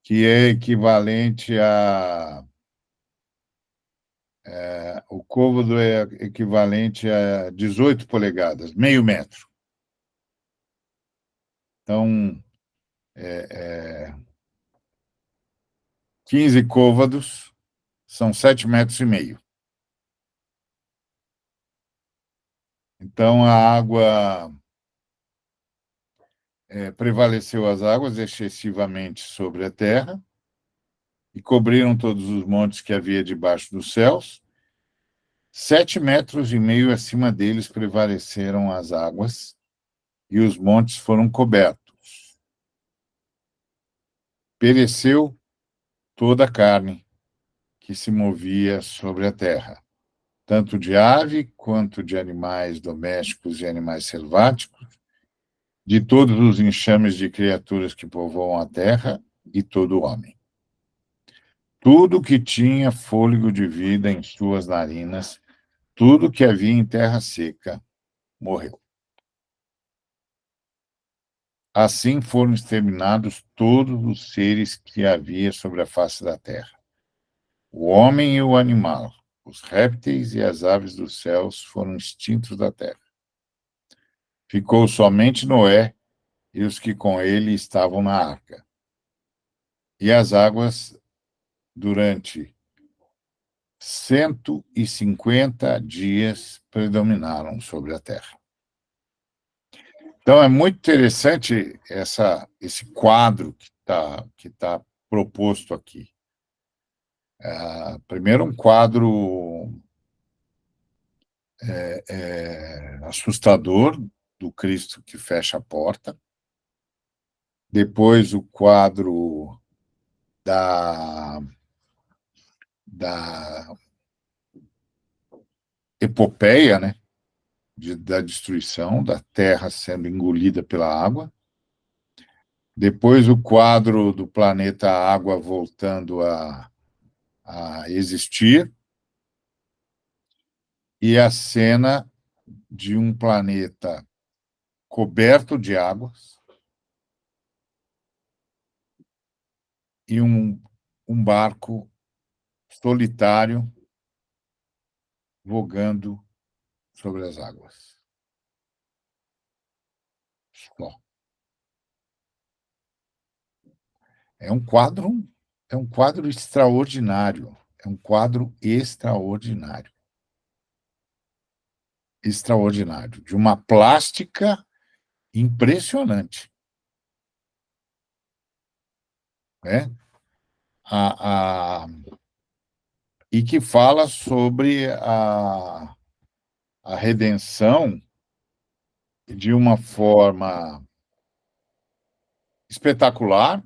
Speaker 1: que é equivalente a... o côvado é equivalente a 18 polegadas, meio metro. Então, 15 côvados são 7,5 metros. Então, a água... prevaleceu as águas excessivamente sobre a terra e cobriram todos os montes que havia debaixo dos céus. 7,5 metros acima deles prevaleceram as águas e os montes foram cobertos. Pereceu toda a carne que se movia sobre a terra, tanto de ave quanto de animais domésticos e animais selváticos, de todos os enxames de criaturas que povoam a terra e todo homem. Tudo que tinha fôlego de vida em suas narinas, tudo que havia em terra seca, morreu. Assim foram exterminados todos os seres que havia sobre a face da terra. O homem e o animal, os répteis e as aves dos céus foram extintos da terra. Ficou somente Noé e os que com ele estavam na arca. E as águas, durante 150 dias, predominaram sobre a terra. Então, é muito interessante esse quadro que tá proposto aqui. Primeiro, um quadro assustador do Cristo que fecha a porta. Depois, o quadro da epopeia, né? Da destruição, da terra sendo engolida pela água. Depois, o quadro do planeta Água voltando a existir. E a cena de um planeta coberto de águas e um barco solitário vogando sobre as águas. Só. É um quadro extraordinário. É um quadro extraordinário. Extraordinário. De uma plástica impressionante. Né? E que fala sobre a redenção de uma forma espetacular,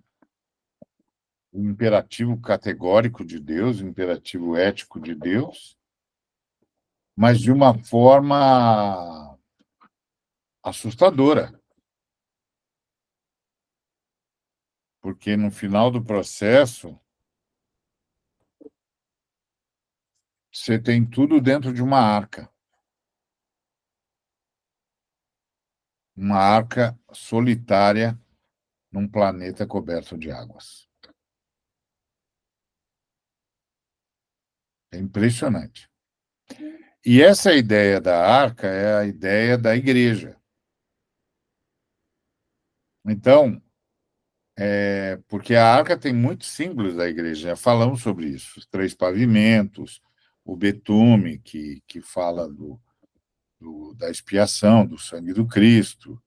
Speaker 1: o imperativo categórico de Deus, o imperativo ético de Deus, mas de uma forma assustadora. Porque no final do processo, você tem tudo dentro de uma arca. Uma arca solitária num planeta coberto de águas. É impressionante. E essa ideia da arca é a ideia da igreja. Então, porque a arca tem muitos símbolos da igreja, já falamos sobre isso. Os 3 pavimentos, o betume, que fala da expiação, do sangue do Cristo,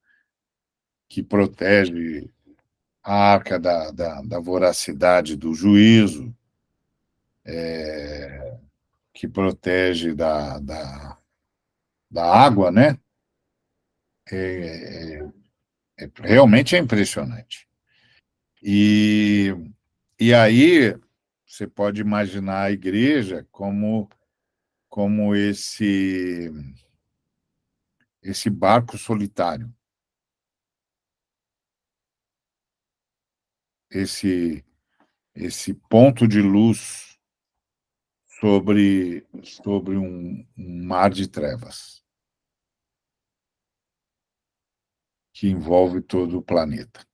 Speaker 1: que protege a arca da voracidade do juízo, que protege da água, né? Realmente é impressionante. E aí você pode imaginar a igreja como esse barco solitário, esse ponto de luz sobre um mar de trevas que envolve todo o planeta.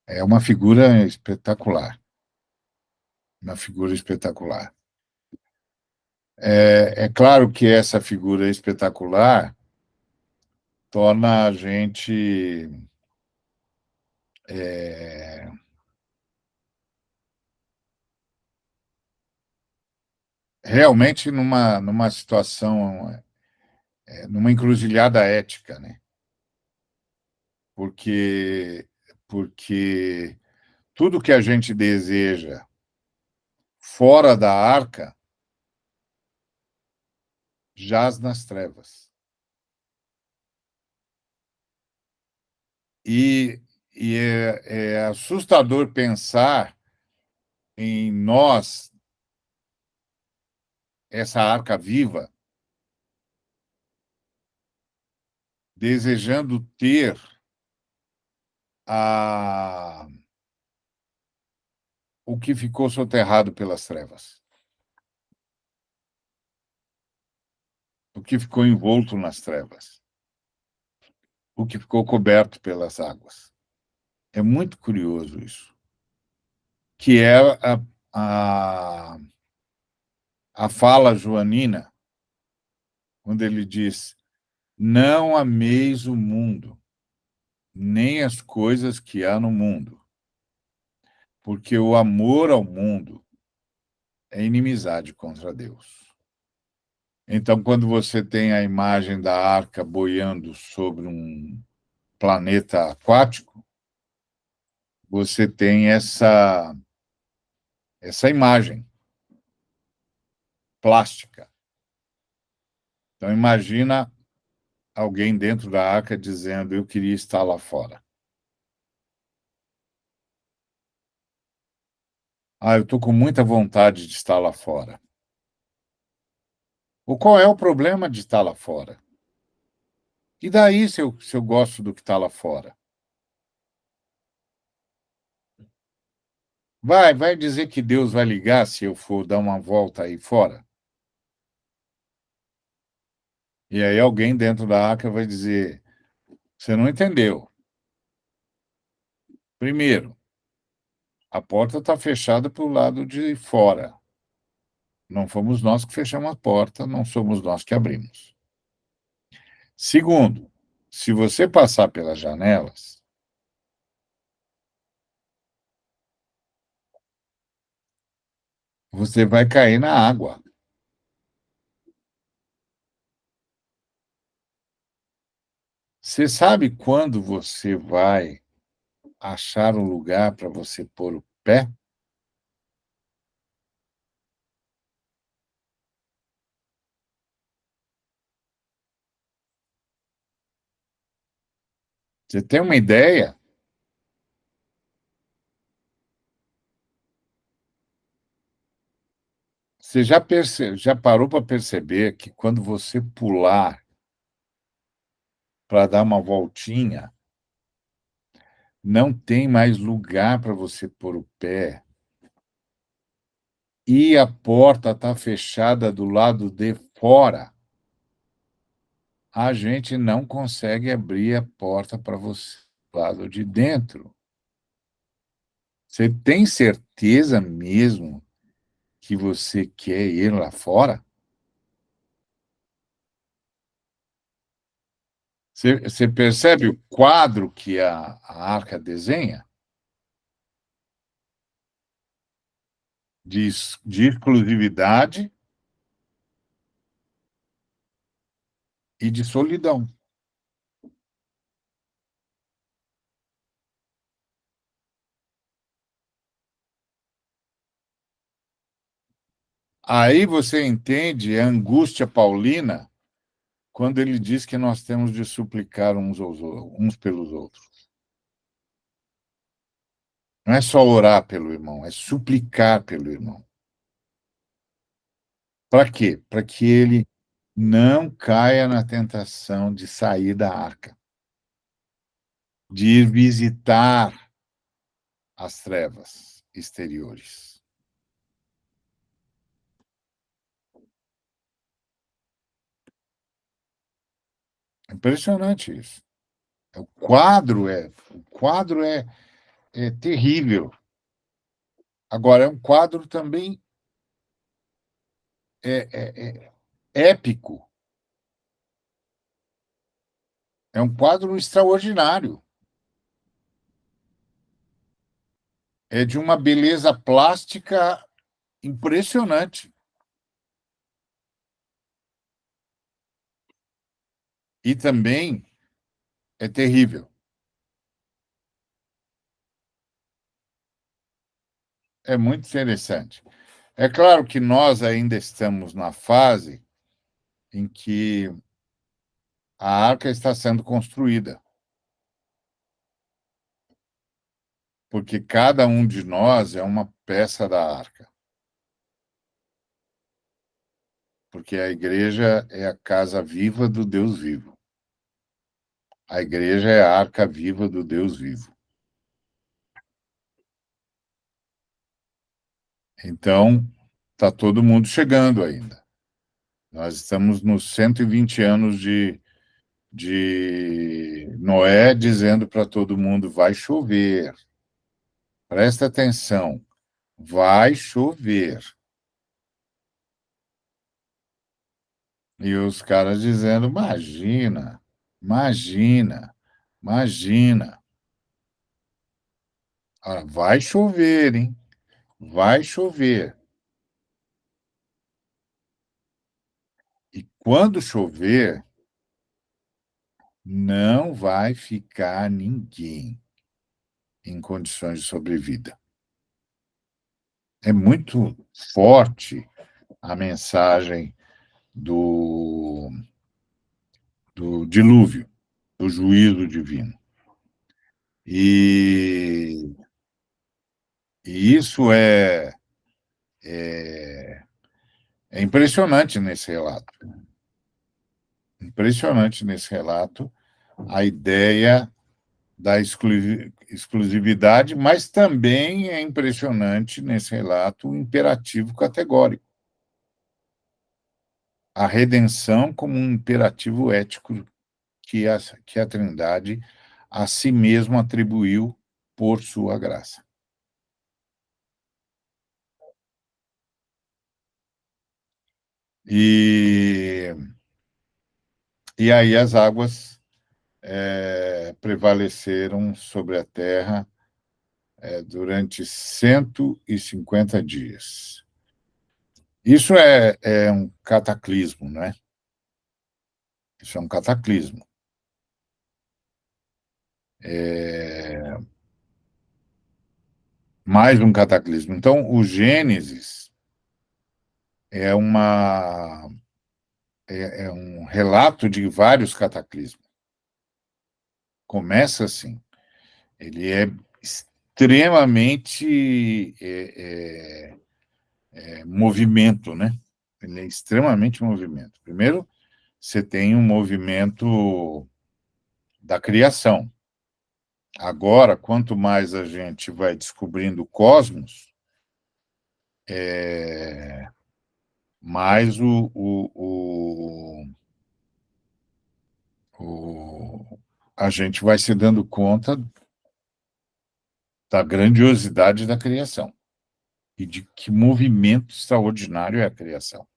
Speaker 1: É uma figura espetacular. Uma figura espetacular. É claro que essa figura espetacular torna a gente realmente numa situação, numa encruzilhada ética, né? Porque, porque tudo que a gente deseja fora da arca jaz nas trevas. E, e é assustador pensar em nós, essa arca viva, desejando ter a, o que ficou soterrado pelas trevas, o que ficou envolto nas trevas, o que ficou coberto pelas águas. É muito curioso isso, que é a, a fala joanina, quando ele diz: não ameis o mundo, nem as coisas que há no mundo, porque o amor ao mundo é inimizade contra Deus. Então, quando você tem a imagem da arca boiando sobre um planeta aquático, você tem essa imagem plástica. Então, imagina alguém dentro da arca dizendo: eu queria estar lá fora. Ah, eu estou com muita vontade de estar lá fora. O qual é o problema de estar lá fora? E daí se eu gosto do que está lá fora? Vai dizer que Deus vai ligar se eu for dar uma volta aí fora? E aí alguém dentro da arca vai dizer: você não entendeu. Primeiro, a porta está fechada para o lado de fora. Não fomos nós que fechamos a porta, não somos nós que abrimos. Segundo, se você passar pelas janelas, você vai cair na água. Você sabe quando você vai achar um lugar para você pôr o pé? Você tem uma ideia? Você já parou para perceber que quando você pular para dar uma voltinha, não tem mais lugar para você pôr o pé e a porta está fechada do lado de fora? A gente não consegue abrir a porta para você do lado de dentro. Você tem certeza mesmo que você quer ir lá fora? Você percebe o quadro que a arca desenha? De exclusividade e de solidão. Aí você entende a angústia paulina quando ele diz que nós temos de suplicar uns pelos outros. Não é só orar pelo irmão, é suplicar pelo irmão. Para quê? Para que ele não caia na tentação de sair da arca, de ir visitar as trevas exteriores. É impressionante isso. O quadro é é terrível. Agora, é um quadro também épico. É um quadro extraordinário. É de uma beleza plástica impressionante. E também é terrível. É muito interessante. É claro que nós ainda estamos na fase em que a arca está sendo construída, porque cada um de nós é uma peça da arca, porque a igreja é a casa viva do Deus vivo. A igreja é a arca viva do Deus vivo. Então, está todo mundo chegando ainda. Nós estamos nos 120 anos de Noé dizendo para todo mundo: vai chover, presta atenção, vai chover. E os caras dizendo: imagina, imagina, imagina. Ah, vai chover, hein? Vai chover. E quando chover, não vai ficar ninguém em condições de sobrevida. É muito forte a mensagem do, do dilúvio, do juízo divino. E, e isso é impressionante nesse relato. Impressionante nesse relato a ideia da exclusividade, mas também é impressionante nesse relato o imperativo categórico. A redenção como um imperativo ético que a Trindade a si mesmo atribuiu por sua graça. E, e aí as águas prevaleceram sobre a terra durante 150 dias. Isso é um cataclismo, não é? Isso é um cataclismo. É mais um cataclismo. Então, o Gênesis é uma é um relato de vários cataclismos. Começa assim. Ele é extremamente movimento, né? Ele é extremamente movimento. Primeiro, você tem um movimento da criação. Agora, quanto mais a gente vai descobrindo o cosmos, mais a gente vai se dando conta da grandiosidade da criação e de que movimento extraordinário é a criação.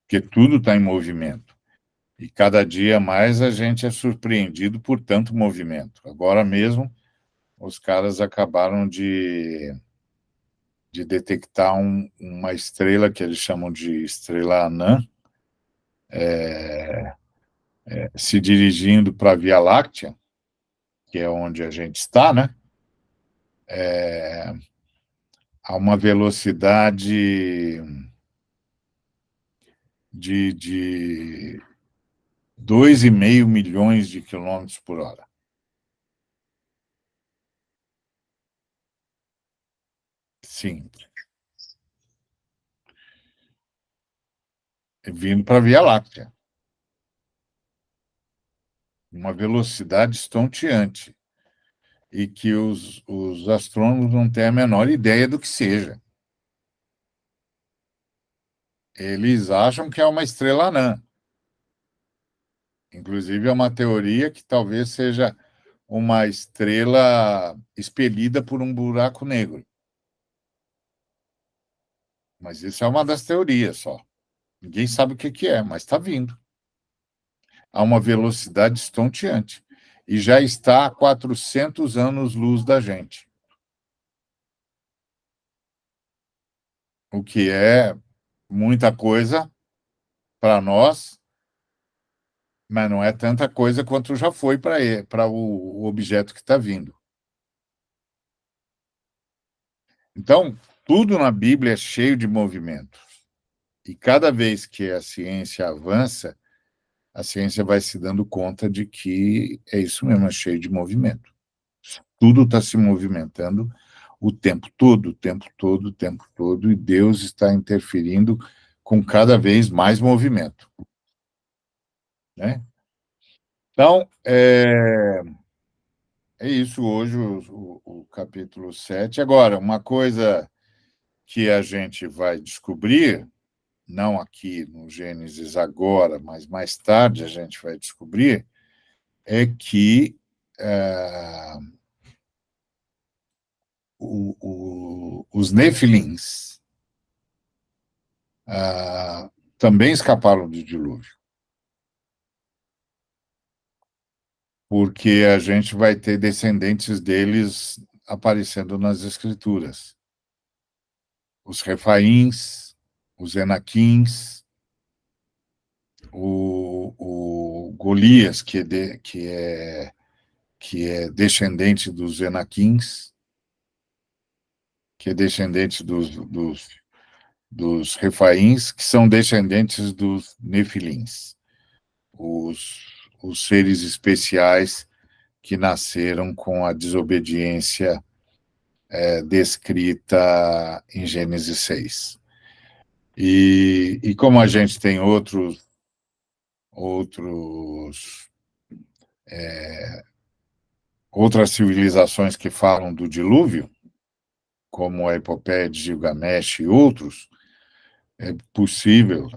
Speaker 1: Porque tudo está em movimento. E cada dia mais a gente é surpreendido por tanto movimento. Agora mesmo, os caras acabaram de detectar uma estrela que eles chamam de estrela anã, se dirigindo para a Via Láctea, que é onde a gente está, né? A uma velocidade de 2,5 milhões de quilômetros por hora. Sim, vindo para a Via Láctea. Uma velocidade estonteante. E que os astrônomos não têm a menor ideia do que seja. Eles acham que é uma estrela anã. Inclusive, é uma teoria que talvez seja uma estrela expelida por um buraco negro. Mas isso é uma das teorias só. Ninguém sabe o que é, mas está vindo. A uma velocidade estonteante. E já está a 400 anos-luz da gente. O que é muita coisa para nós, mas não é tanta coisa quanto já foi para o objeto que está vindo. Então, tudo na Bíblia é cheio de movimentos. E cada vez que a ciência avança, a ciência vai se dando conta de que é isso mesmo, é cheio de movimento. Tudo está se movimentando o tempo todo, o tempo todo, o tempo todo, e Deus está interferindo com cada vez mais movimento. Né? Então, é isso hoje, o capítulo 7. Agora, uma coisa que a gente vai descobrir, não aqui no Gênesis agora, mas mais tarde a gente vai descobrir, é que os nefilins também escaparam do dilúvio, porque a gente vai ter descendentes deles aparecendo nas escrituras. Os Refaíns, os Enaquins, o Golias, que é descendente dos Enaquins, que é descendente dos Refaíns, que são descendentes dos Nefilins, os seres especiais que nasceram com a desobediência descrita em Gênesis 6. E como a gente tem outras civilizações que falam do dilúvio, como a epopeia de Gilgamesh e outros, é possível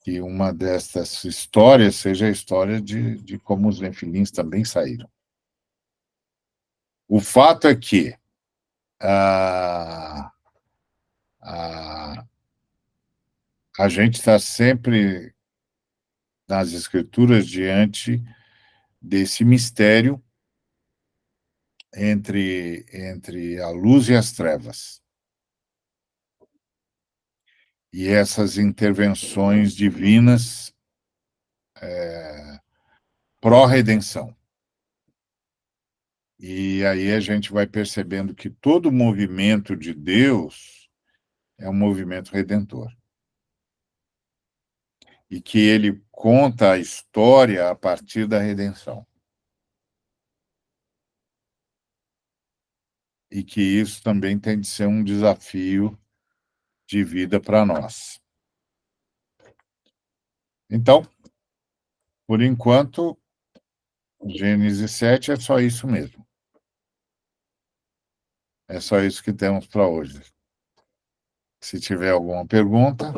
Speaker 1: que uma dessas histórias seja a história de como os nefilins também saíram. O fato é que a gente está sempre nas escrituras diante desse mistério entre a luz e as trevas. E essas intervenções divinas pró-redenção. E aí a gente vai percebendo que todo movimento de Deus é um movimento redentor. E que ele conta a história a partir da redenção. E que isso também tem de ser um desafio de vida para nós. Então, por enquanto, Gênesis 7 é só isso mesmo. É só isso que temos para hoje. Se tiver alguma pergunta.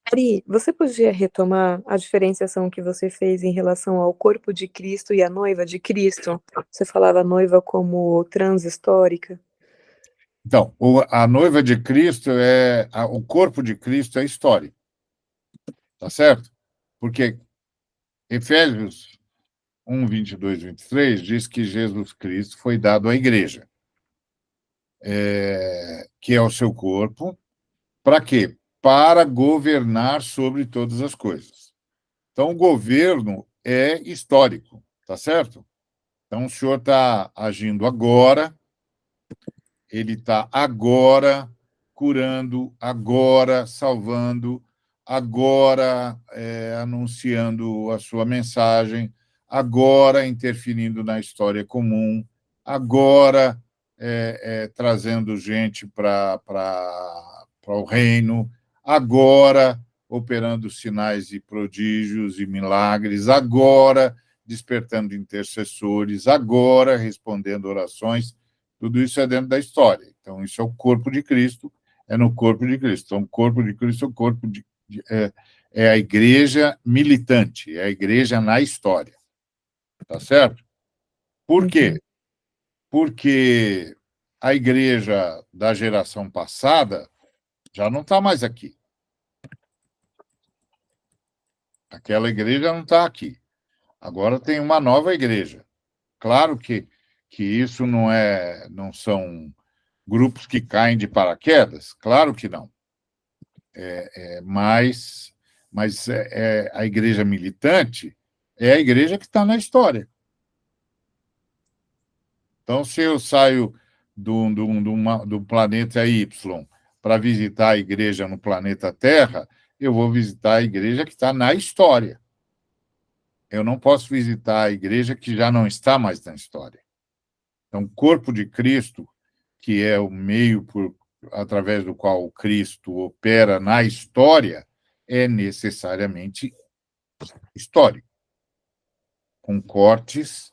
Speaker 2: Ari, você podia retomar a diferenciação que você fez em relação ao corpo de Cristo e a noiva de Cristo? Você falava a noiva como transhistórica.
Speaker 1: Então, a noiva de Cristo o corpo de Cristo é histórico. Tá certo? Porque Efésios 1, 22, 23 diz que Jesus Cristo foi dado à igreja, que é o seu corpo. Para quê? Para governar sobre todas as coisas. Então, o governo é histórico, tá certo? Então, o senhor está agindo agora, ele está agora curando, agora salvando, agora anunciando a sua mensagem, agora interferindo na história comum, agora trazendo gente para o reino, agora operando sinais e prodígios e milagres, agora despertando intercessores, agora respondendo orações. Tudo isso é dentro da história. Então, isso é o corpo de Cristo, é no corpo de Cristo. Então, o corpo de Cristo é o corpo é a igreja militante, é a igreja na história. Tá certo? Por quê? Porque a igreja da geração passada já não está mais aqui. Aquela igreja não está aqui. Agora tem uma nova igreja. Claro que isso não são grupos que caem de paraquedas, claro que não. Mas a igreja militante é a igreja que está na história. Então, se eu saio do planeta Y para visitar a igreja no planeta Terra, eu vou visitar a igreja que está na história. Eu não posso visitar a igreja que já não está mais na história. Então, o corpo de Cristo, que é o meio através do qual o Cristo opera na história, é necessariamente histórico, com cortes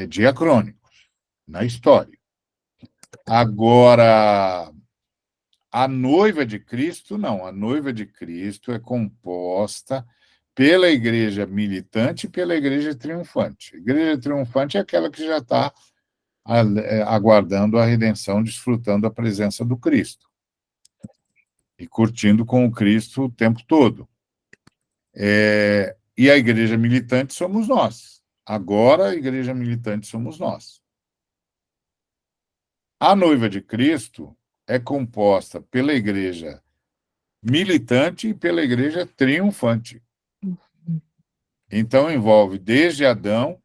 Speaker 1: diacrônicos na história. Agora, a noiva de Cristo, não. A noiva de Cristo é composta pela igreja militante e pela igreja triunfante. A igreja triunfante é aquela que já está aguardando a redenção, desfrutando da presença do Cristo e curtindo com o Cristo o tempo todo. E a igreja militante somos nós. Agora, a igreja militante somos nós. A noiva de Cristo é composta pela igreja militante e pela igreja triunfante. Então, envolve desde Adão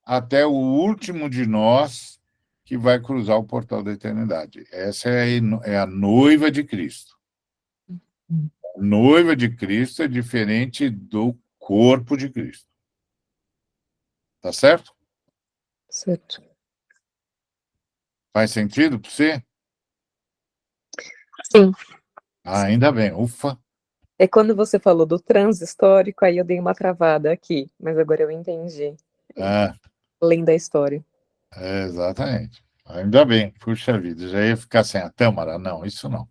Speaker 1: até o último de nós que vai cruzar o portal da eternidade. Essa é a noiva de Cristo. A noiva de Cristo é diferente do corpo de Cristo. Tá certo?
Speaker 2: Certo.
Speaker 1: Faz sentido para você?
Speaker 2: Sim.
Speaker 1: Ainda bem, ufa.
Speaker 2: É quando você falou do transhistórico, aí eu dei uma travada aqui, mas agora eu entendi. Além da história.
Speaker 1: Exatamente. Ainda bem, puxa vida, já ia ficar sem a Tâmara? Não, isso não.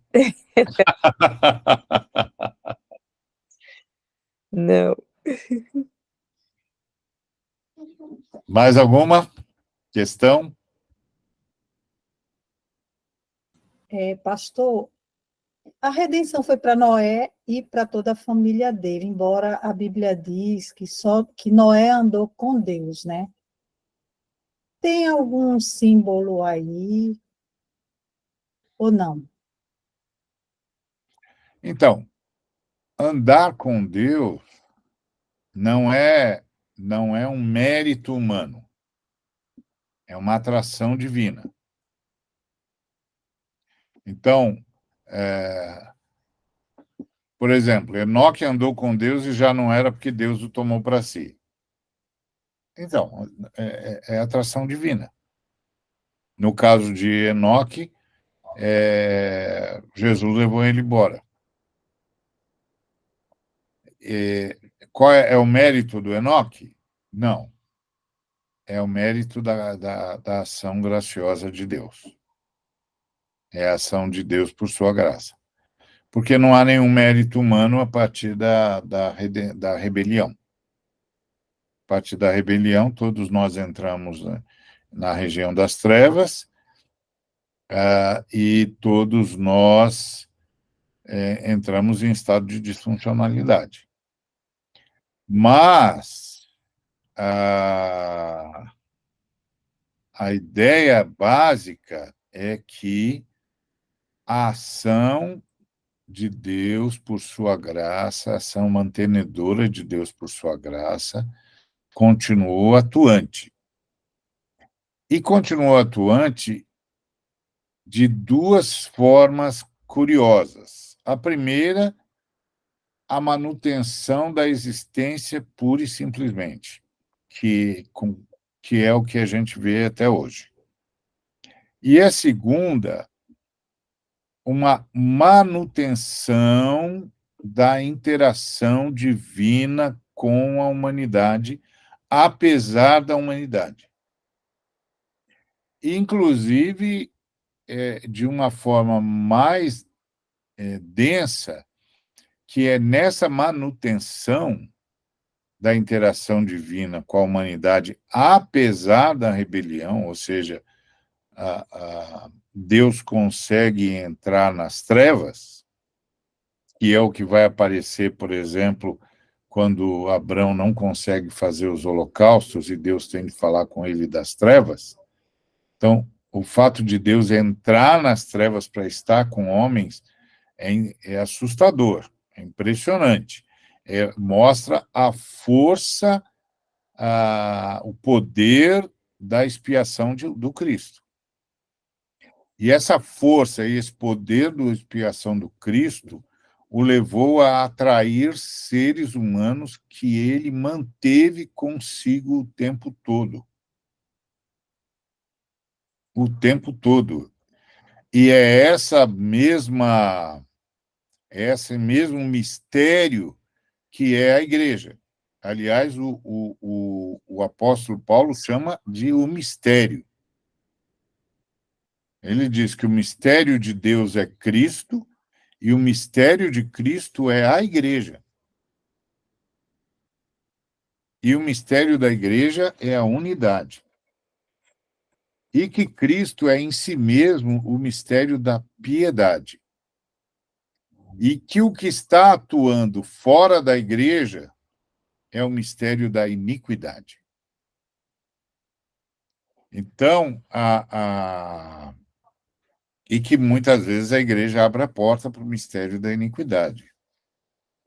Speaker 2: Não.
Speaker 1: Mais alguma questão?
Speaker 4: Pastor, a redenção foi para Noé e para toda a família dele, embora a Bíblia diz que Noé andou com Deus, né? Tem algum símbolo aí ou não?
Speaker 1: Então, andar com Deus não é um mérito humano, é uma atração divina. Então, por exemplo, Enoque andou com Deus e já não era porque Deus o tomou para si. Então, é atração divina. No caso de Enoque, Jesus levou ele embora. Qual é o mérito do Enoque? Não. É o mérito da ação graciosa de Deus. É a ação de Deus por sua graça. Porque não há nenhum mérito humano a partir da rebelião. A partir da rebelião, todos nós entramos na região das trevas e todos nós entramos em estado de disfuncionalidade. Mas a ideia básica é que a ação de Deus por sua graça, a ação mantenedora de Deus por sua graça, continuou atuante. E continuou atuante de duas formas curiosas. A primeira, a manutenção da existência pura e simplesmente, que é o que a gente vê até hoje. E a segunda, uma manutenção da interação divina com a humanidade, apesar da humanidade. Inclusive, de uma forma mais densa, que é nessa manutenção da interação divina com a humanidade, apesar da rebelião, ou seja, Deus consegue entrar nas trevas, que é o que vai aparecer, por exemplo, quando Abrão não consegue fazer os holocaustos e Deus tem que falar com ele das trevas. Então, o fato de Deus entrar nas trevas para estar com homens é assustador, é impressionante. Mostra a força, o poder da expiação do Cristo. E essa força e esse poder da expiação do Cristo o levou a atrair seres humanos que ele manteve consigo o tempo todo. O tempo todo. E é esse mesmo mistério que é a igreja. Aliás, o apóstolo Paulo chama de o mistério. Ele diz que o mistério de Deus é Cristo e o mistério de Cristo é a igreja. E o mistério da igreja é a unidade. E que Cristo é em si mesmo o mistério da piedade. E que o que está atuando fora da igreja é o mistério da iniquidade. Então, e que muitas vezes a igreja abre a porta para o mistério da iniquidade,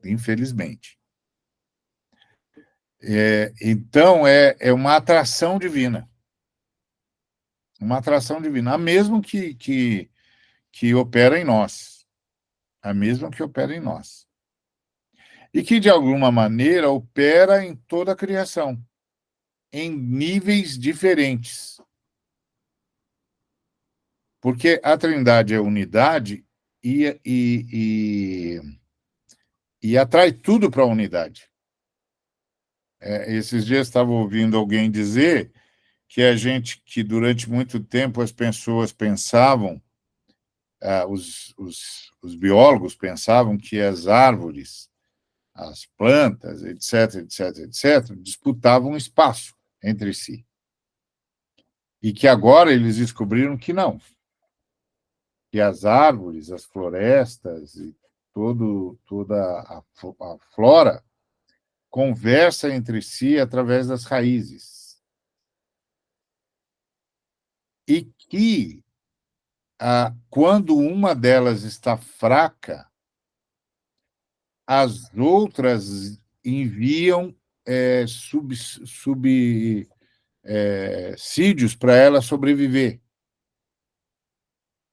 Speaker 1: infelizmente. Então, é uma atração divina. Uma atração divina, a mesma que opera em nós. A mesma que opera em nós. E que, de alguma maneira, opera em toda a criação, em níveis diferentes. Porque a Trindade é unidade e atrai tudo para a unidade. Esses dias estava ouvindo alguém dizer que durante muito tempo as pessoas pensavam, os biólogos pensavam que as árvores, as plantas, etc., etc., etc., disputavam espaço entre si. E que agora eles descobriram que não. Que as árvores, as florestas e toda a flora conversa entre si através das raízes. E que, quando uma delas está fraca, as outras enviam subsídios para ela sobreviver.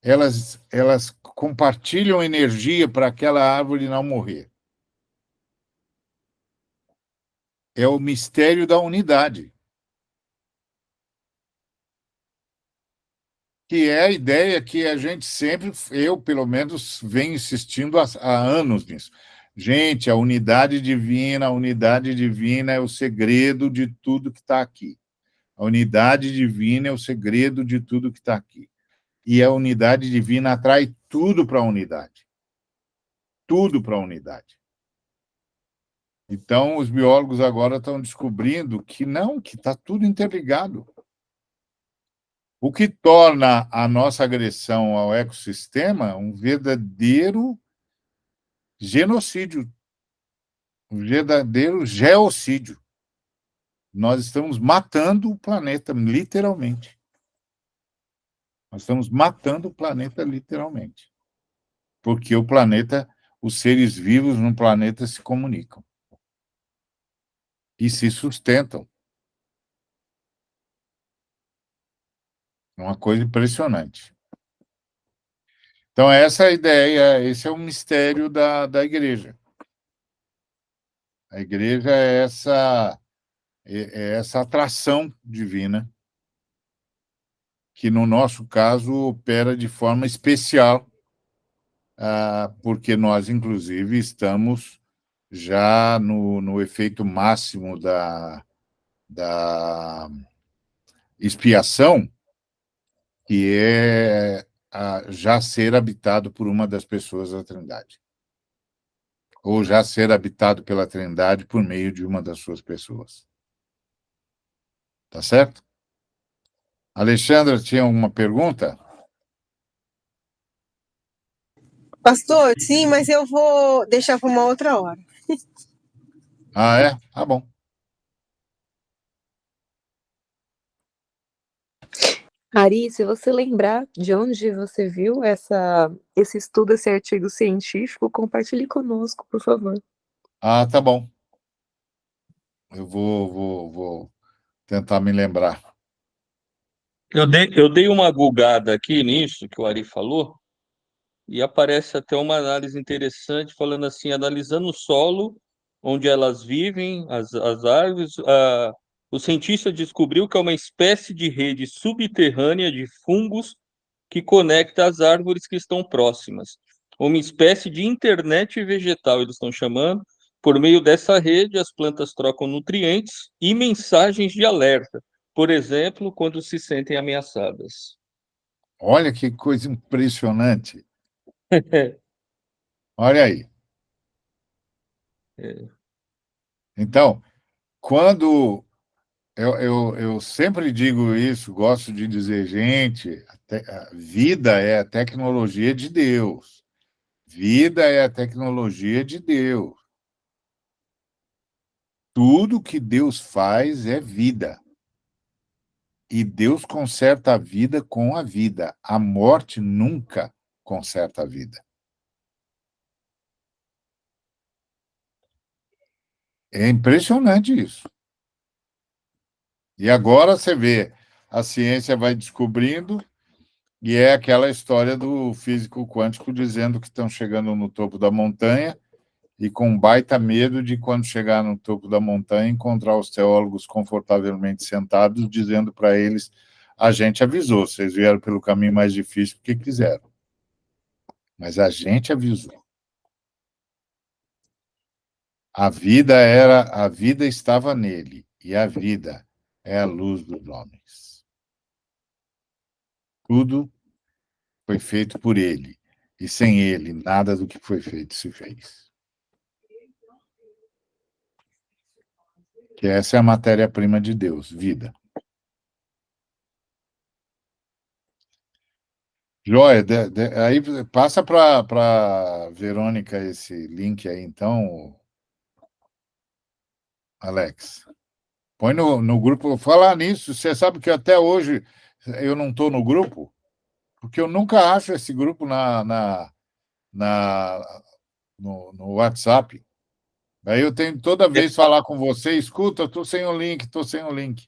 Speaker 1: Elas compartilham energia para aquela árvore não morrer. É o mistério da unidade. Que é a ideia que a gente sempre, eu pelo menos, venho insistindo há anos nisso. Gente, a unidade divina é o segredo de tudo que está aqui. A unidade divina é o segredo de tudo que está aqui. E a unidade divina atrai tudo para a unidade. Tudo para a unidade. Então, os biólogos agora estão descobrindo que não, que está tudo interligado. O que torna a nossa agressão ao ecossistema um verdadeiro genocídio, um verdadeiro geocídio. Nós estamos matando o planeta, literalmente. Nós estamos matando o planeta, literalmente. Porque o planeta, os seres vivos no planeta se comunicam e se sustentam. É uma coisa impressionante. Então, essa é a ideia, esse é o mistério da igreja. A igreja é essa atração divina, que, no nosso caso, opera de forma especial, porque nós, inclusive, estamos já no efeito máximo da expiação, que é já ser habitado por uma das pessoas da Trindade. ou já ser habitado pela Trindade por meio de uma das suas pessoas. Tá certo? Alexandra, tinha alguma pergunta?
Speaker 5: Pastor, sim, mas eu vou deixar para uma outra hora.
Speaker 1: Ah, é? Tá bom.
Speaker 2: Ari, se você lembrar de onde você viu esse estudo, esse artigo científico, compartilhe conosco, por favor.
Speaker 1: Ah, tá bom. Eu vou tentar me lembrar.
Speaker 3: Eu dei uma googada aqui nisso que o Ari falou, e aparece até uma análise interessante falando assim, analisando o solo onde elas vivem, as árvores, o cientista descobriu que é uma espécie de rede subterrânea de fungos que conecta as árvores que estão próximas. Uma espécie de internet vegetal, eles estão chamando. Por meio dessa rede, as plantas trocam nutrientes e mensagens de alerta, por exemplo, quando se sentem ameaçadas.
Speaker 1: Olha que coisa impressionante. Olha aí. Então, quando eu sempre digo isso, gosto de dizer, gente, a vida é a tecnologia de Deus. Vida é a tecnologia de Deus. Tudo que Deus faz é vida. E Deus conserta a vida com a vida. A morte nunca conserta a vida. É impressionante isso. E agora você vê, a ciência vai descobrindo, e é aquela história do físico quântico dizendo que estão chegando no topo da montanha e com baita medo de, quando chegar no topo da montanha, encontrar os teólogos confortavelmente sentados, dizendo para eles: a gente avisou, vocês vieram pelo caminho mais difícil porque quiseram. Mas a gente avisou. A vida estava nele, e a vida é a luz dos homens. Tudo foi feito por ele, e sem ele, nada do que foi feito se fez. Que essa é a matéria-prima de Deus, vida. Joia, aí passa para Verônica esse link aí, então, Alex. Põe no grupo. Falar nisso, você sabe que até hoje eu não estou no grupo, porque eu nunca acho esse grupo no WhatsApp. Aí eu tenho toda vez falar com você, escuta, estou sem o link, estou sem o link.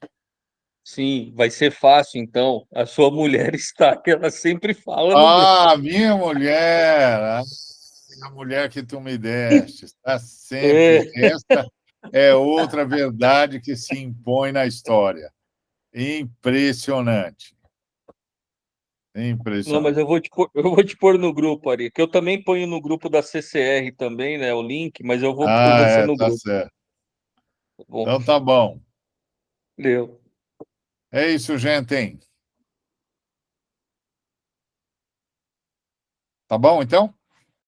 Speaker 3: Sim, vai ser fácil, então. A sua mulher está, que ela sempre fala no grupo.
Speaker 1: Ah, minha mulher, a mulher que tu me deste, está sempre.
Speaker 3: É.
Speaker 1: Esta é outra verdade que se impõe na história. Impressionante.
Speaker 3: Não, mas
Speaker 1: Impressionante.
Speaker 3: eu vou te pôr no grupo, Ari, que eu também ponho no grupo da CCR também, né, o link, mas eu vou pôr
Speaker 1: Ah,
Speaker 3: você no
Speaker 1: tá
Speaker 3: grupo.
Speaker 1: certo.
Speaker 3: Tá bom,
Speaker 1: Então tá bom.
Speaker 3: deu.
Speaker 1: É isso, gente. Hein? Tá bom, então?